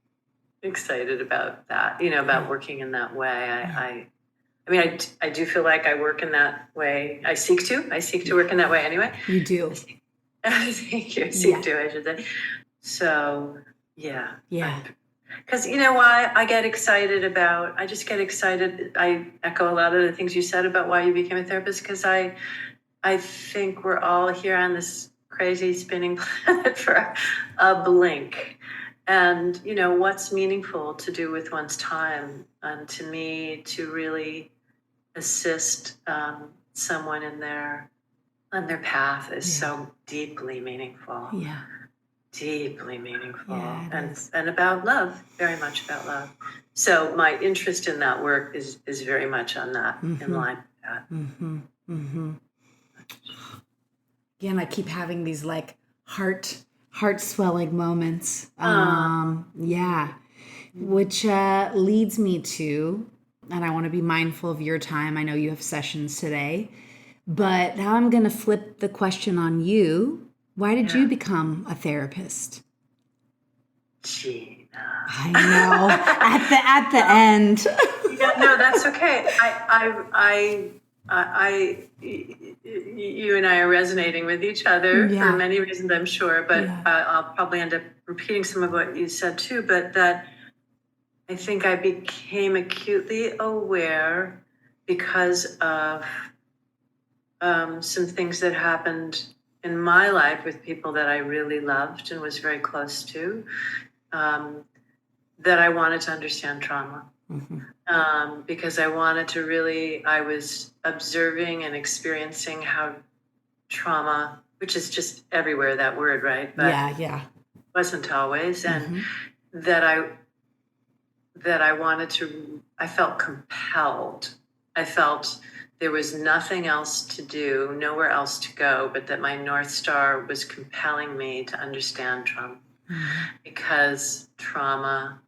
excited about that, about working in that way. I do feel like I work in that way. I seek to work in that way anyway. You do. Thank you. Seek to, I should say. So, yeah. Yeah. Because you know why I get excited about, I just get excited. I echo a lot of the things you said about why you became a therapist, because I think we're all here on this crazy spinning planet for a blink. And, what's meaningful to do with one's time. And to me, to really assist someone on their path is so deeply meaningful. Yeah. Deeply meaningful. And about love, very much about love. So my interest in that work is very much on that, in line with that. Again, I keep having these like heart swelling moments. Which leads me to, and I want to be mindful of your time. I know you have sessions today, but now I'm going to flip the question on you. Why did you become a therapist? Gina. I know. at the end. No, that's okay. You and I are resonating with each other for many reasons, I'm sure, but I'll probably end up repeating some of what you said too, but that I think I became acutely aware because of some things that happened in my life with people that I really loved and was very close to, that I wanted to understand trauma. Because I was observing and experiencing how trauma, which is just everywhere, that word, right? But wasn't always. And that I felt compelled. I felt there was nothing else to do, nowhere else to go, but that my North Star was compelling me to understand trauma. Because trauma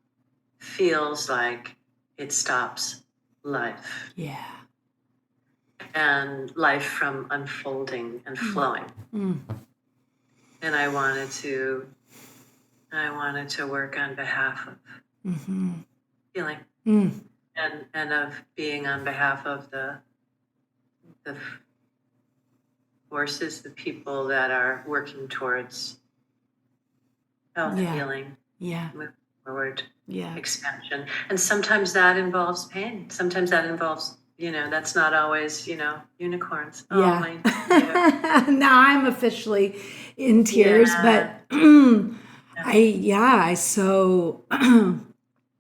feels like it stops life. Yeah. And life from unfolding and flowing. And I wanted to work on behalf of healing. And of being on behalf of the forces, the people that are working towards health, healing, moving forward, expansion. And sometimes that involves pain. Sometimes that involves, that's not always, unicorns. Yeah. Now I'm officially in tears, but I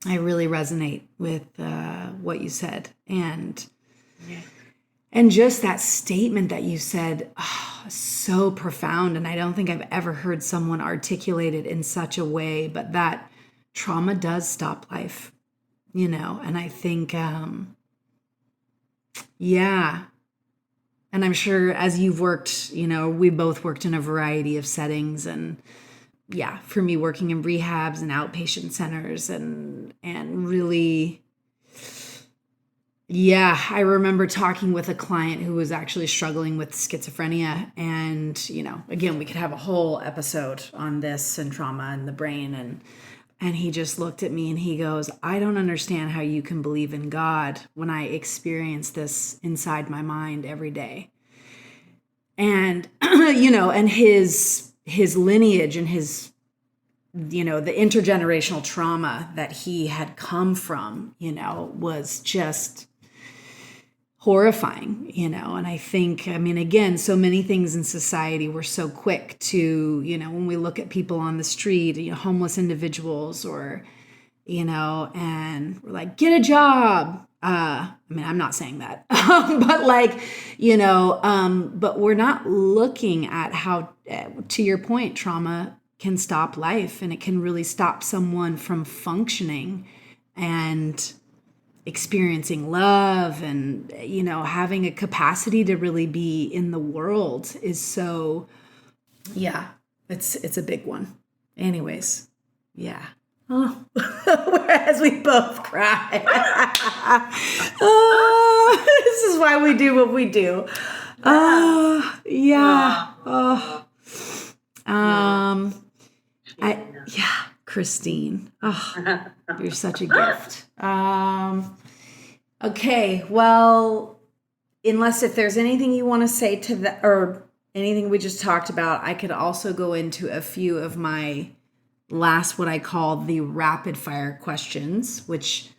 really resonate with what you said. And just that statement that you said, so profound. And I don't think I've ever heard someone articulate it in such a way, but that trauma does stop life, and I think, and I'm sure as you've worked, we both worked in a variety of settings, and for me working in rehabs and outpatient centers and really, I remember talking with a client who was actually struggling with schizophrenia, and, again, we could have a whole episode on this and trauma and the brain, and he just looked at me and he goes, I don't understand how you can believe in God when I experience this inside my mind every day. And, and his lineage and his, the intergenerational trauma that he had come from, was just horrifying, and I think, again, so many things in society, we're so quick to, when we look at people on the street, homeless individuals or, and we're like, get a job. I'm not saying that, but like, but we're not looking at how, to your point, trauma can stop life, and it can really stop someone from functioning and experiencing love and, having a capacity to really be in the world is so, it's a big one. Anyways, Oh, as we both cry. This is why we do what we do. Christine. Oh, you're such a gift. Okay, well, if there's anything you want to say to that, or anything we just talked about, I could also go into a few of my last, what I call the rapid fire questions, which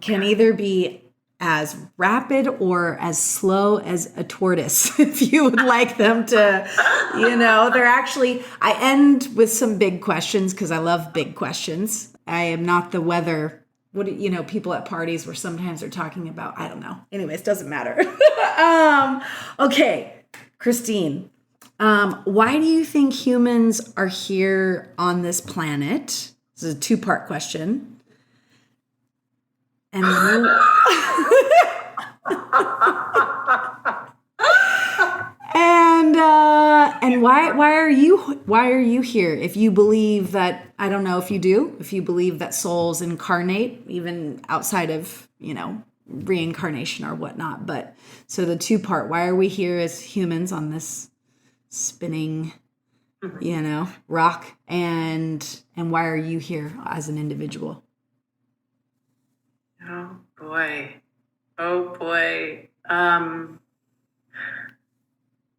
can either be as rapid or as slow as a tortoise, if you would like them to, they're actually, I end with some big questions because I love big questions. I am not the weather, people at parties where sometimes they're talking about, I don't know. Anyways, doesn't matter. Okay, Christine, why do you think humans are here on this planet? This is a two-part question. And and why are you here? If you believe that, I don't know if you do, if you believe that souls incarnate even outside of, reincarnation or whatnot. But so the two-part, why are we here as humans on this spinning, rock, and why are you here as an individual? Oh boy.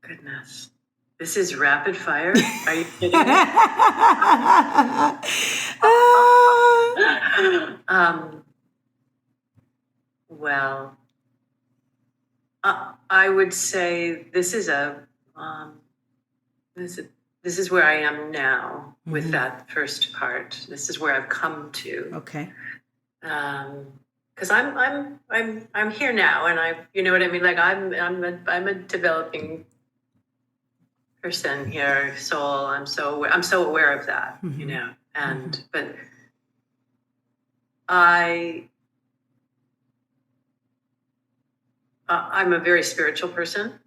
Goodness. This is rapid fire? Are you kidding me? Well, I would say this is this is where I am now with that first part. This is where I've come to. Okay. Because I'm here now, and you know what I mean. Like I'm a developing person here, soul. I'm so aware of that, and but I'm a very spiritual person,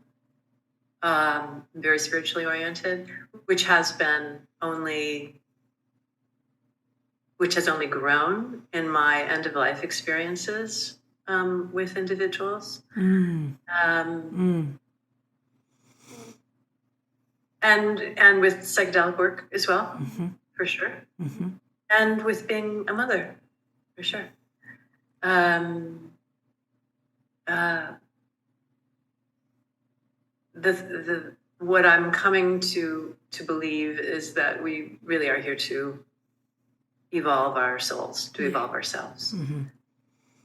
very spiritually oriented, which has only grown in my end of life experiences with individuals. And with psychedelic work as well, for sure. And with being a mother, for sure. what I'm coming to believe is that we really are here to evolve our souls, to evolve ourselves.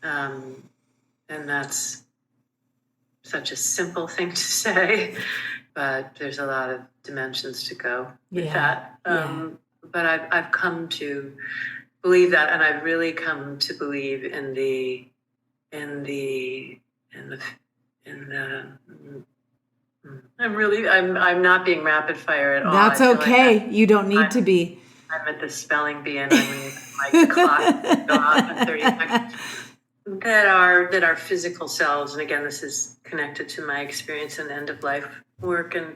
And that's such a simple thing to say, but there's a lot of dimensions to go with that. But I've come to believe that, and I've really come to believe in the I'm not being rapid fire at all. That's okay. Like you don't need to be. I'm at the spelling bee and I'm like the clock go off in 30 seconds. That our physical selves, and again, this is connected to my experience in end of life work, and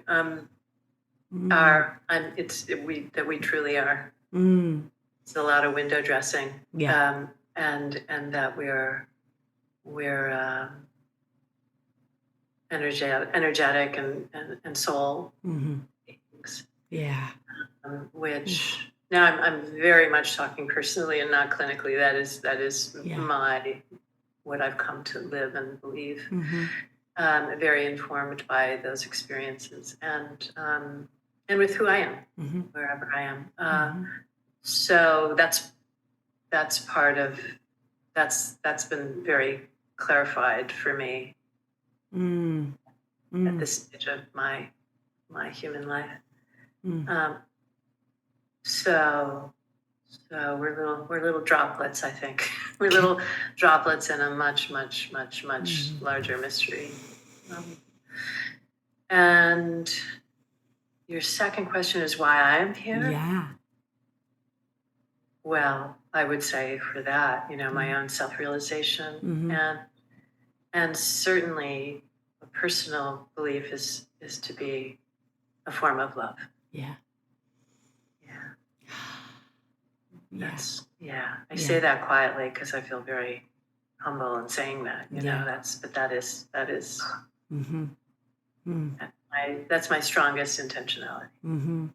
that we truly are. It's a lot of window dressing, and that we're energetic and soul beings. Which now I'm very much talking personally and not clinically. That is my what I've come to live and believe. Very informed by those experiences and with who I am, wherever I am. So that's part of that's been very clarified for me at this stage of my human life. So we're little droplets, I think. We're little droplets in a much larger mystery. And your second question is why I'm here? Yeah. Well, I would say for that, my own self-realization and certainly a personal belief is to be a form of love. I say that quietly because I feel very humble in saying that. That's my strongest intentionality.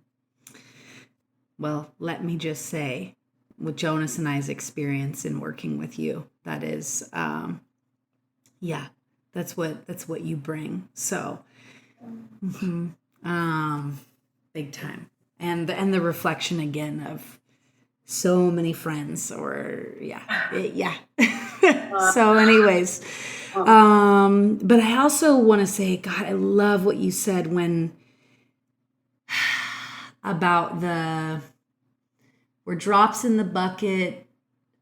Well, let me just say, with Jonas and I's experience in working with you, that is, that's what you bring. So, big time, and the reflection again of so many friends, So, anyways, but I also want to say, God, I love what you said about we're drops in the bucket,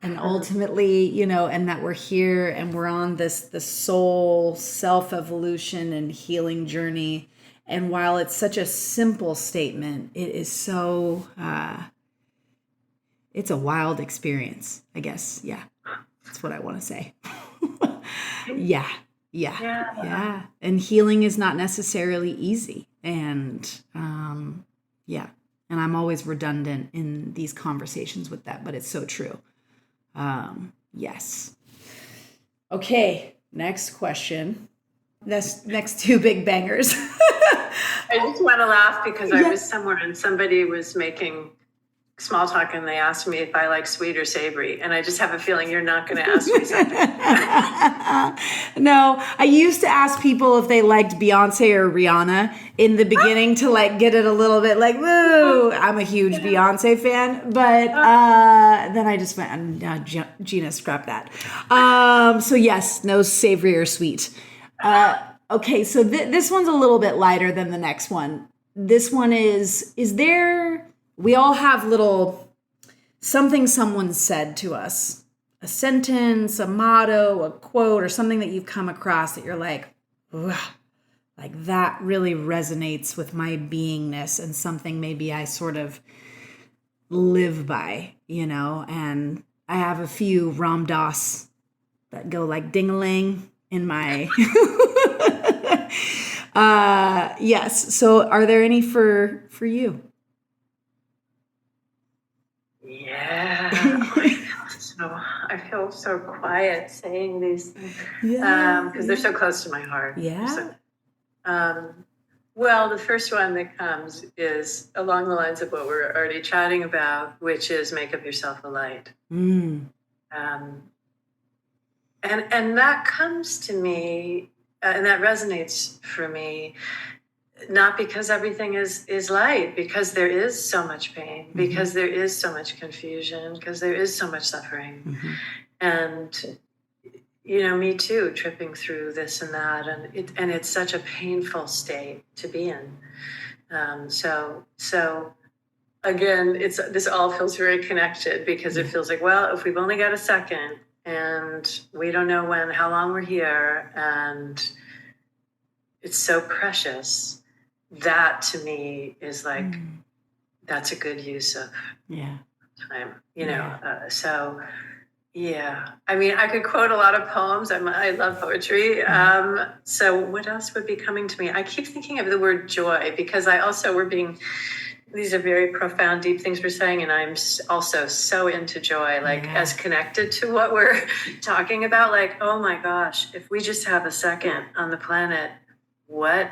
and ultimately, and that we're here and we're on the soul self-evolution and healing journey. And while it's such a simple statement, it is so, it's a wild experience, I guess. Yeah. That's what I want to say. Yeah. And healing is not necessarily easy. And, and I'm always redundant in these conversations with that, but it's so true. Yes. Okay. Next question. Next two big bangers. I just want to laugh because I was somewhere and somebody was making small talk and they asked me if I like sweet or savory. And I just have a feeling you're not going to ask me something. No, I used to ask people if they liked Beyonce or Rihanna in the beginning to get it a little bit woo, I'm a huge Beyonce fan. But then I just went, no, Gina, scrap that. So yes, no savory or sweet. Okay, so this one's a little bit lighter than the next one. This one is there... We all have little something someone said to us, a sentence, a motto, a quote, or something that you've come across that you're like that really resonates with my beingness and something maybe I sort of live by, and I have a few Ram Dass that go like ding-a-ling in my, yes. So are there any for you? Yeah, I feel so quiet saying these things because they're so close to my heart. Yeah. Well, the first one that comes is along the lines of what we're already chatting about, which is make of yourself a light. And that comes to me, and that resonates for me not because everything is light, because there is so much pain, because there is so much confusion, because there is so much suffering. And me too, tripping through this and that, and it's such a painful state to be in. So again, this all feels very connected, because it feels like, well, if we've only got a second, and we don't know how long we're here, and it's so precious, that to me is like, that's a good use of time, so. Yeah, I mean, I could quote a lot of poems. I love poetry. So what else would be coming to me? I keep thinking of the word joy, because these are very profound, deep things we're saying. And I'm also so into joy, like as connected to what we're talking about, like, oh my gosh, if we just have a second on the planet, what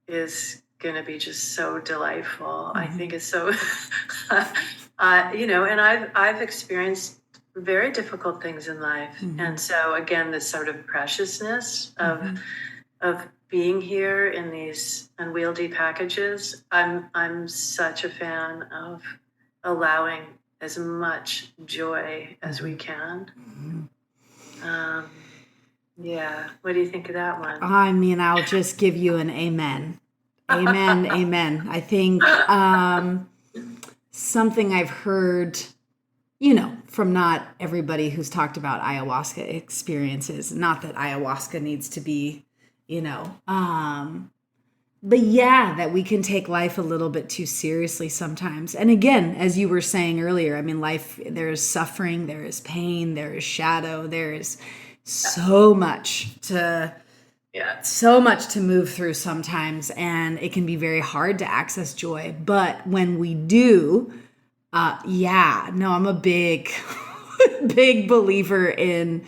is going to be just so delightful? I think it's so, and I've experienced very difficult things in life. And so again, this sort of preciousness of being here in these unwieldy packages, I'm such a fan of allowing as much joy as we can. What do you think of that one? I mean, I'll just give you an amen. Amen, amen. I think something I've heard, from not everybody who's talked about ayahuasca experiences, not that ayahuasca needs to be, but that we can take life a little bit too seriously sometimes. And again, as you were saying earlier, I mean, life, there is suffering, there is pain, there is shadow, there is so much to move through sometimes. And it can be very hard to access joy. But when we do, I'm a big, big believer in,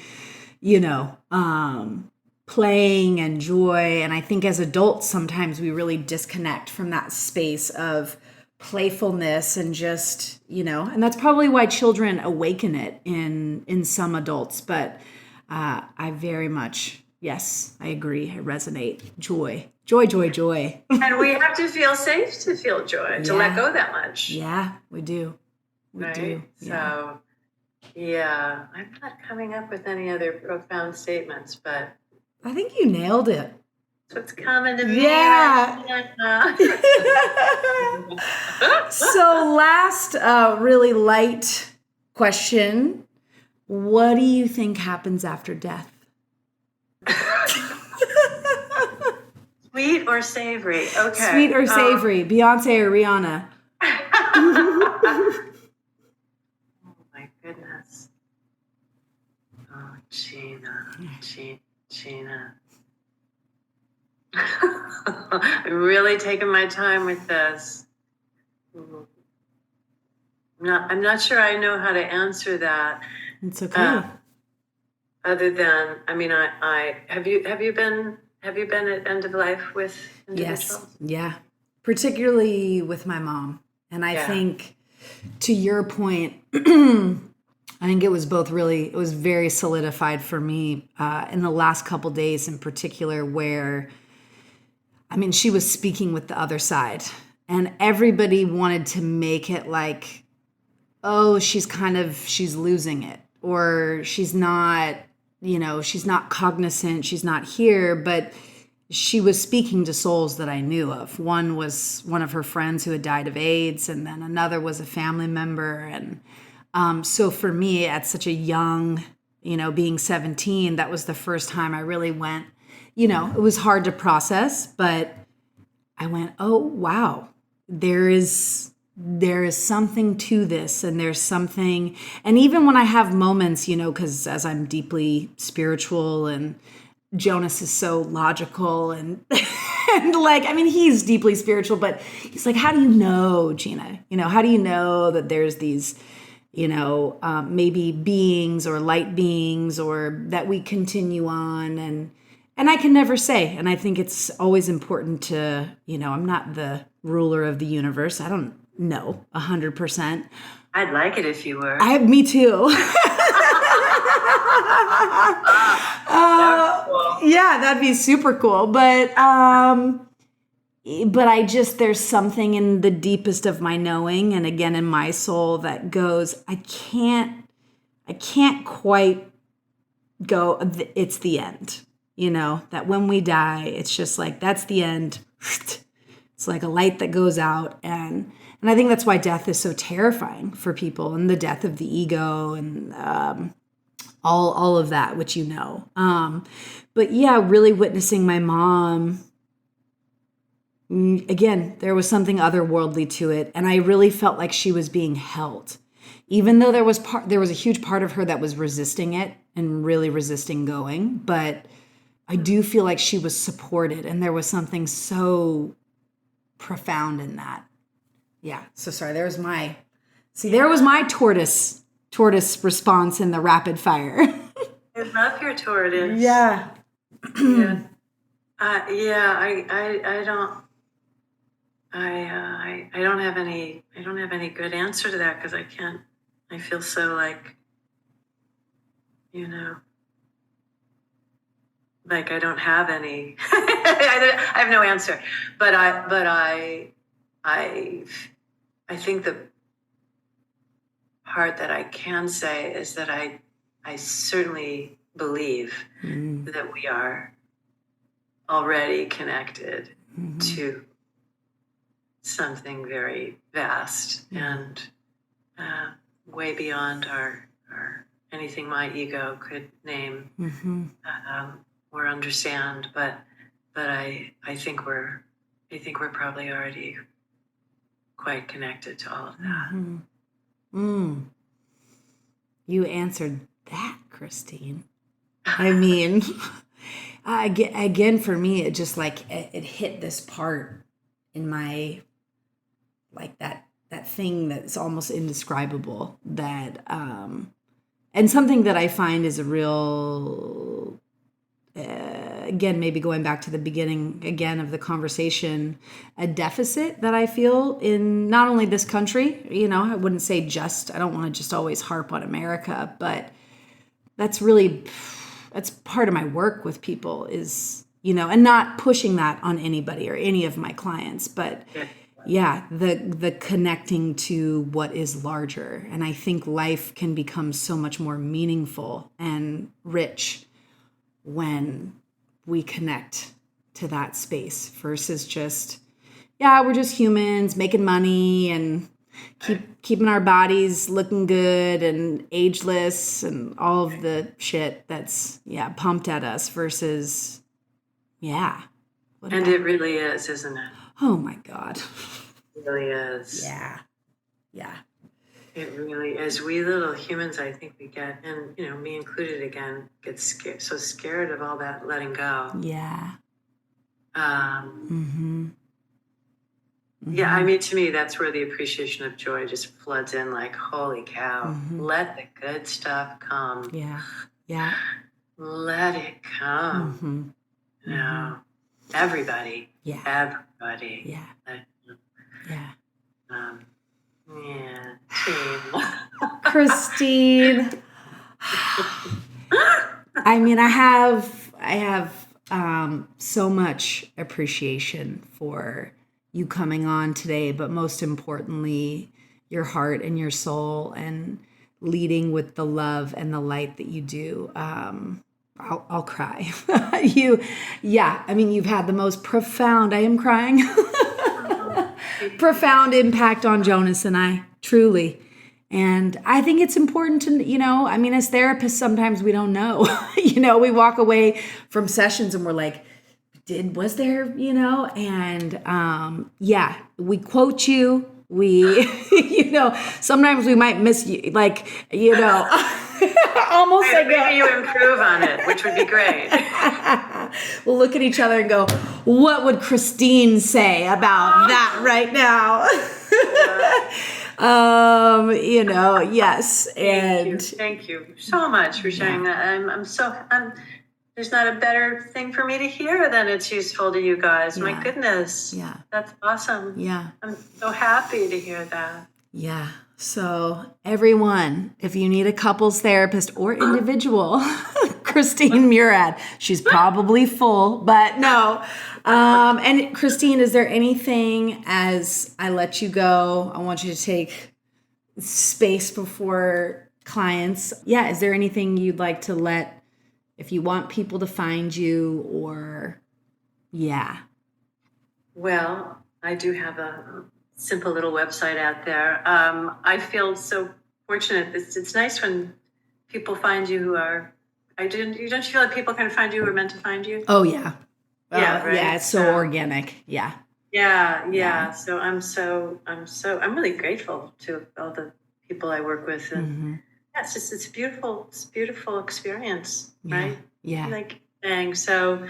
playing and joy. And I think as adults, sometimes we really disconnect from that space of playfulness and just, and that's probably why children awaken it in some adults. But I very much, yes, I agree. I resonate. Joy. Joy, joy, joy. And we have to feel safe to feel joy, to let go that much. Yeah, we do. We do. Yeah. So, I'm not coming up with any other profound statements, but I think you nailed it. That's what's coming to me. Yeah. So last really light question. What do you think happens after death? Sweet or savory? Okay. Sweet or savory? Beyonce or Rihanna? Oh my goodness. Oh, Gina. I'm really taking my time with this. I'm not sure I know how to answer that. It's okay. Other than, I mean, I have you been at end of life with individuals? Yes. Yeah. Particularly with my mom. And I think, to your point, I think it was very solidified for me in the last couple days in particular, where, I mean, she was speaking with the other side, and everybody wanted to make it like, oh, she's losing it, or she's not cognizant, she's not here. But she was speaking to souls that I knew of. One was one of her friends who had died of AIDS, and then another was a family member. And so for me, at such a young, being 17, that was the first time I really went, it was hard to process, but I went, oh, wow, there is something to this, and there's something. And even when I have moments, because as I'm deeply spiritual, and Jonas is so logical, and and he's deeply spiritual, but he's like, how do you know, Gina? How do you know that there's these, maybe beings or light beings, or that we continue on? And I can never say. And I think it's always important to, I'm not the ruler of the universe. I don't know 100%. I'd like it if you were. Me too. Cool. Yeah, that'd be super cool. But, but there's something in the deepest of my knowing, and again in my soul, that goes, I can't quite go, it's the end. That when we die, it's just like, that's the end. It's like a light that goes out. And I think that's why death is so terrifying for people, and the death of the ego, and all of that, which but yeah, really witnessing my mom, again, there was something otherworldly to it, and I really felt like she was being held, even though there was a huge part of her that was resisting it and really resisting going. But I do feel like she was supported, and there was something so profound in that. Yeah. So sorry. There was my tortoise response in the rapid fire. I love your tortoise. Yeah. Yeah. I don't have any good answer to that, because I feel so like, like I don't have any, I have no answer, but I think the part that I can say is that I certainly believe that we are already connected to something very vast and way beyond our anything my ego could name or understand. But I think we're probably already quite connected to all of that. You answered that, Christine. I mean, again, for me, it just like it hit this part in my, like that thing that's almost indescribable, that and something that I find is a real again, maybe going back to the beginning again of the conversation, a deficit that I feel in not only this country, I wouldn't say I don't want to just always harp on America, but that's part of my work with people is, and not pushing that on anybody or any of my clients, but yeah, the connecting to what is larger. And I think life can become so much more meaningful and rich when we connect to that space versus just, we're just humans making money and keeping our bodies looking good and ageless and all of the shit that's pumped at us versus and it really is, isn't it? Oh my God. It really is. Yeah. It really is. We little humans, I think we get, and me included again, get so scared of all that letting go. Yeah. Yeah, I mean, to me, that's where the appreciation of joy just floods in like, holy cow, let the good stuff come. Yeah. Let it come. Everybody. Yeah. Everybody. Yeah. Team. Christine. I mean, I have so much appreciation for you coming on today, but most importantly, your heart and your soul, and leading with the love and the light that you do. I'll cry. You've had the most profound, I am crying, profound impact on Jonas and I, truly. And I think it's important to, as therapists, sometimes we don't know, we walk away from sessions and we're like, was there, and we quote you. We, sometimes we might miss you, almost like maybe you improve on it, which would be great. We'll look at each other and go, what would Christine say about that right now? Yes. And thank you so much for sharing that. There's not a better thing for me to hear than it's useful to you guys. My goodness. Yeah. That's awesome. Yeah. I'm so happy to hear that. Yeah. So everyone, if you need a couples therapist or individual Christine Mourad. She's probably full, but no. And Christine, is there anything, as I let you go, I want you to take space before clients. Yeah, is there anything you'd like to let, if you want people to find you, or yeah? Well, I do have a simple little website out there. I feel so fortunate. It's nice when people find you who are, you don't feel like people can find you who are meant to find you? Oh, yeah. Yeah, right? Yeah, it's so organic. Yeah. Yeah. So I'm really grateful to all the people I work with. And yeah, it's a beautiful experience, right? Yeah. Like, dang. So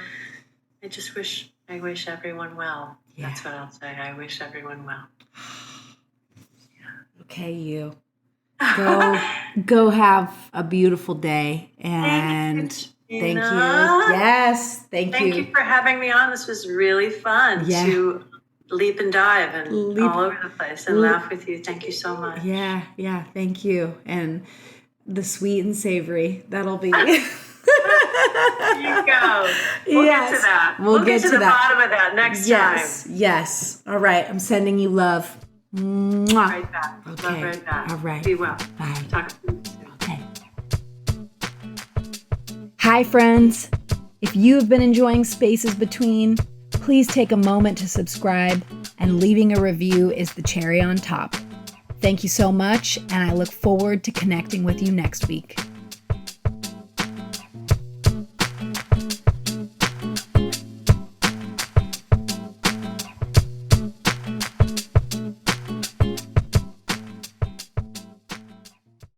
I wish everyone well. Yeah. That's what I'll say. I wish everyone well. Okay, you. Go have a beautiful day, and thank you. Yes, thank you. Thank you for having me on. This was really fun to leap and dive and all over the place and laugh with you. Thank you so much. Yeah, thank you. And the sweet and savory, that'll be. There you go. We'll get to that. We'll get to the bottom of that next time. Yes. All right. I'm sending you love. Mwah. Right back. Okay. Love right back. All right. Be well. Bye. Talk to you soon. Okay. Hi, friends. If you have been enjoying Spaces Between, please take a moment to subscribe, and leaving a review is the cherry on top. Thank you so much, and I look forward to connecting with you next week.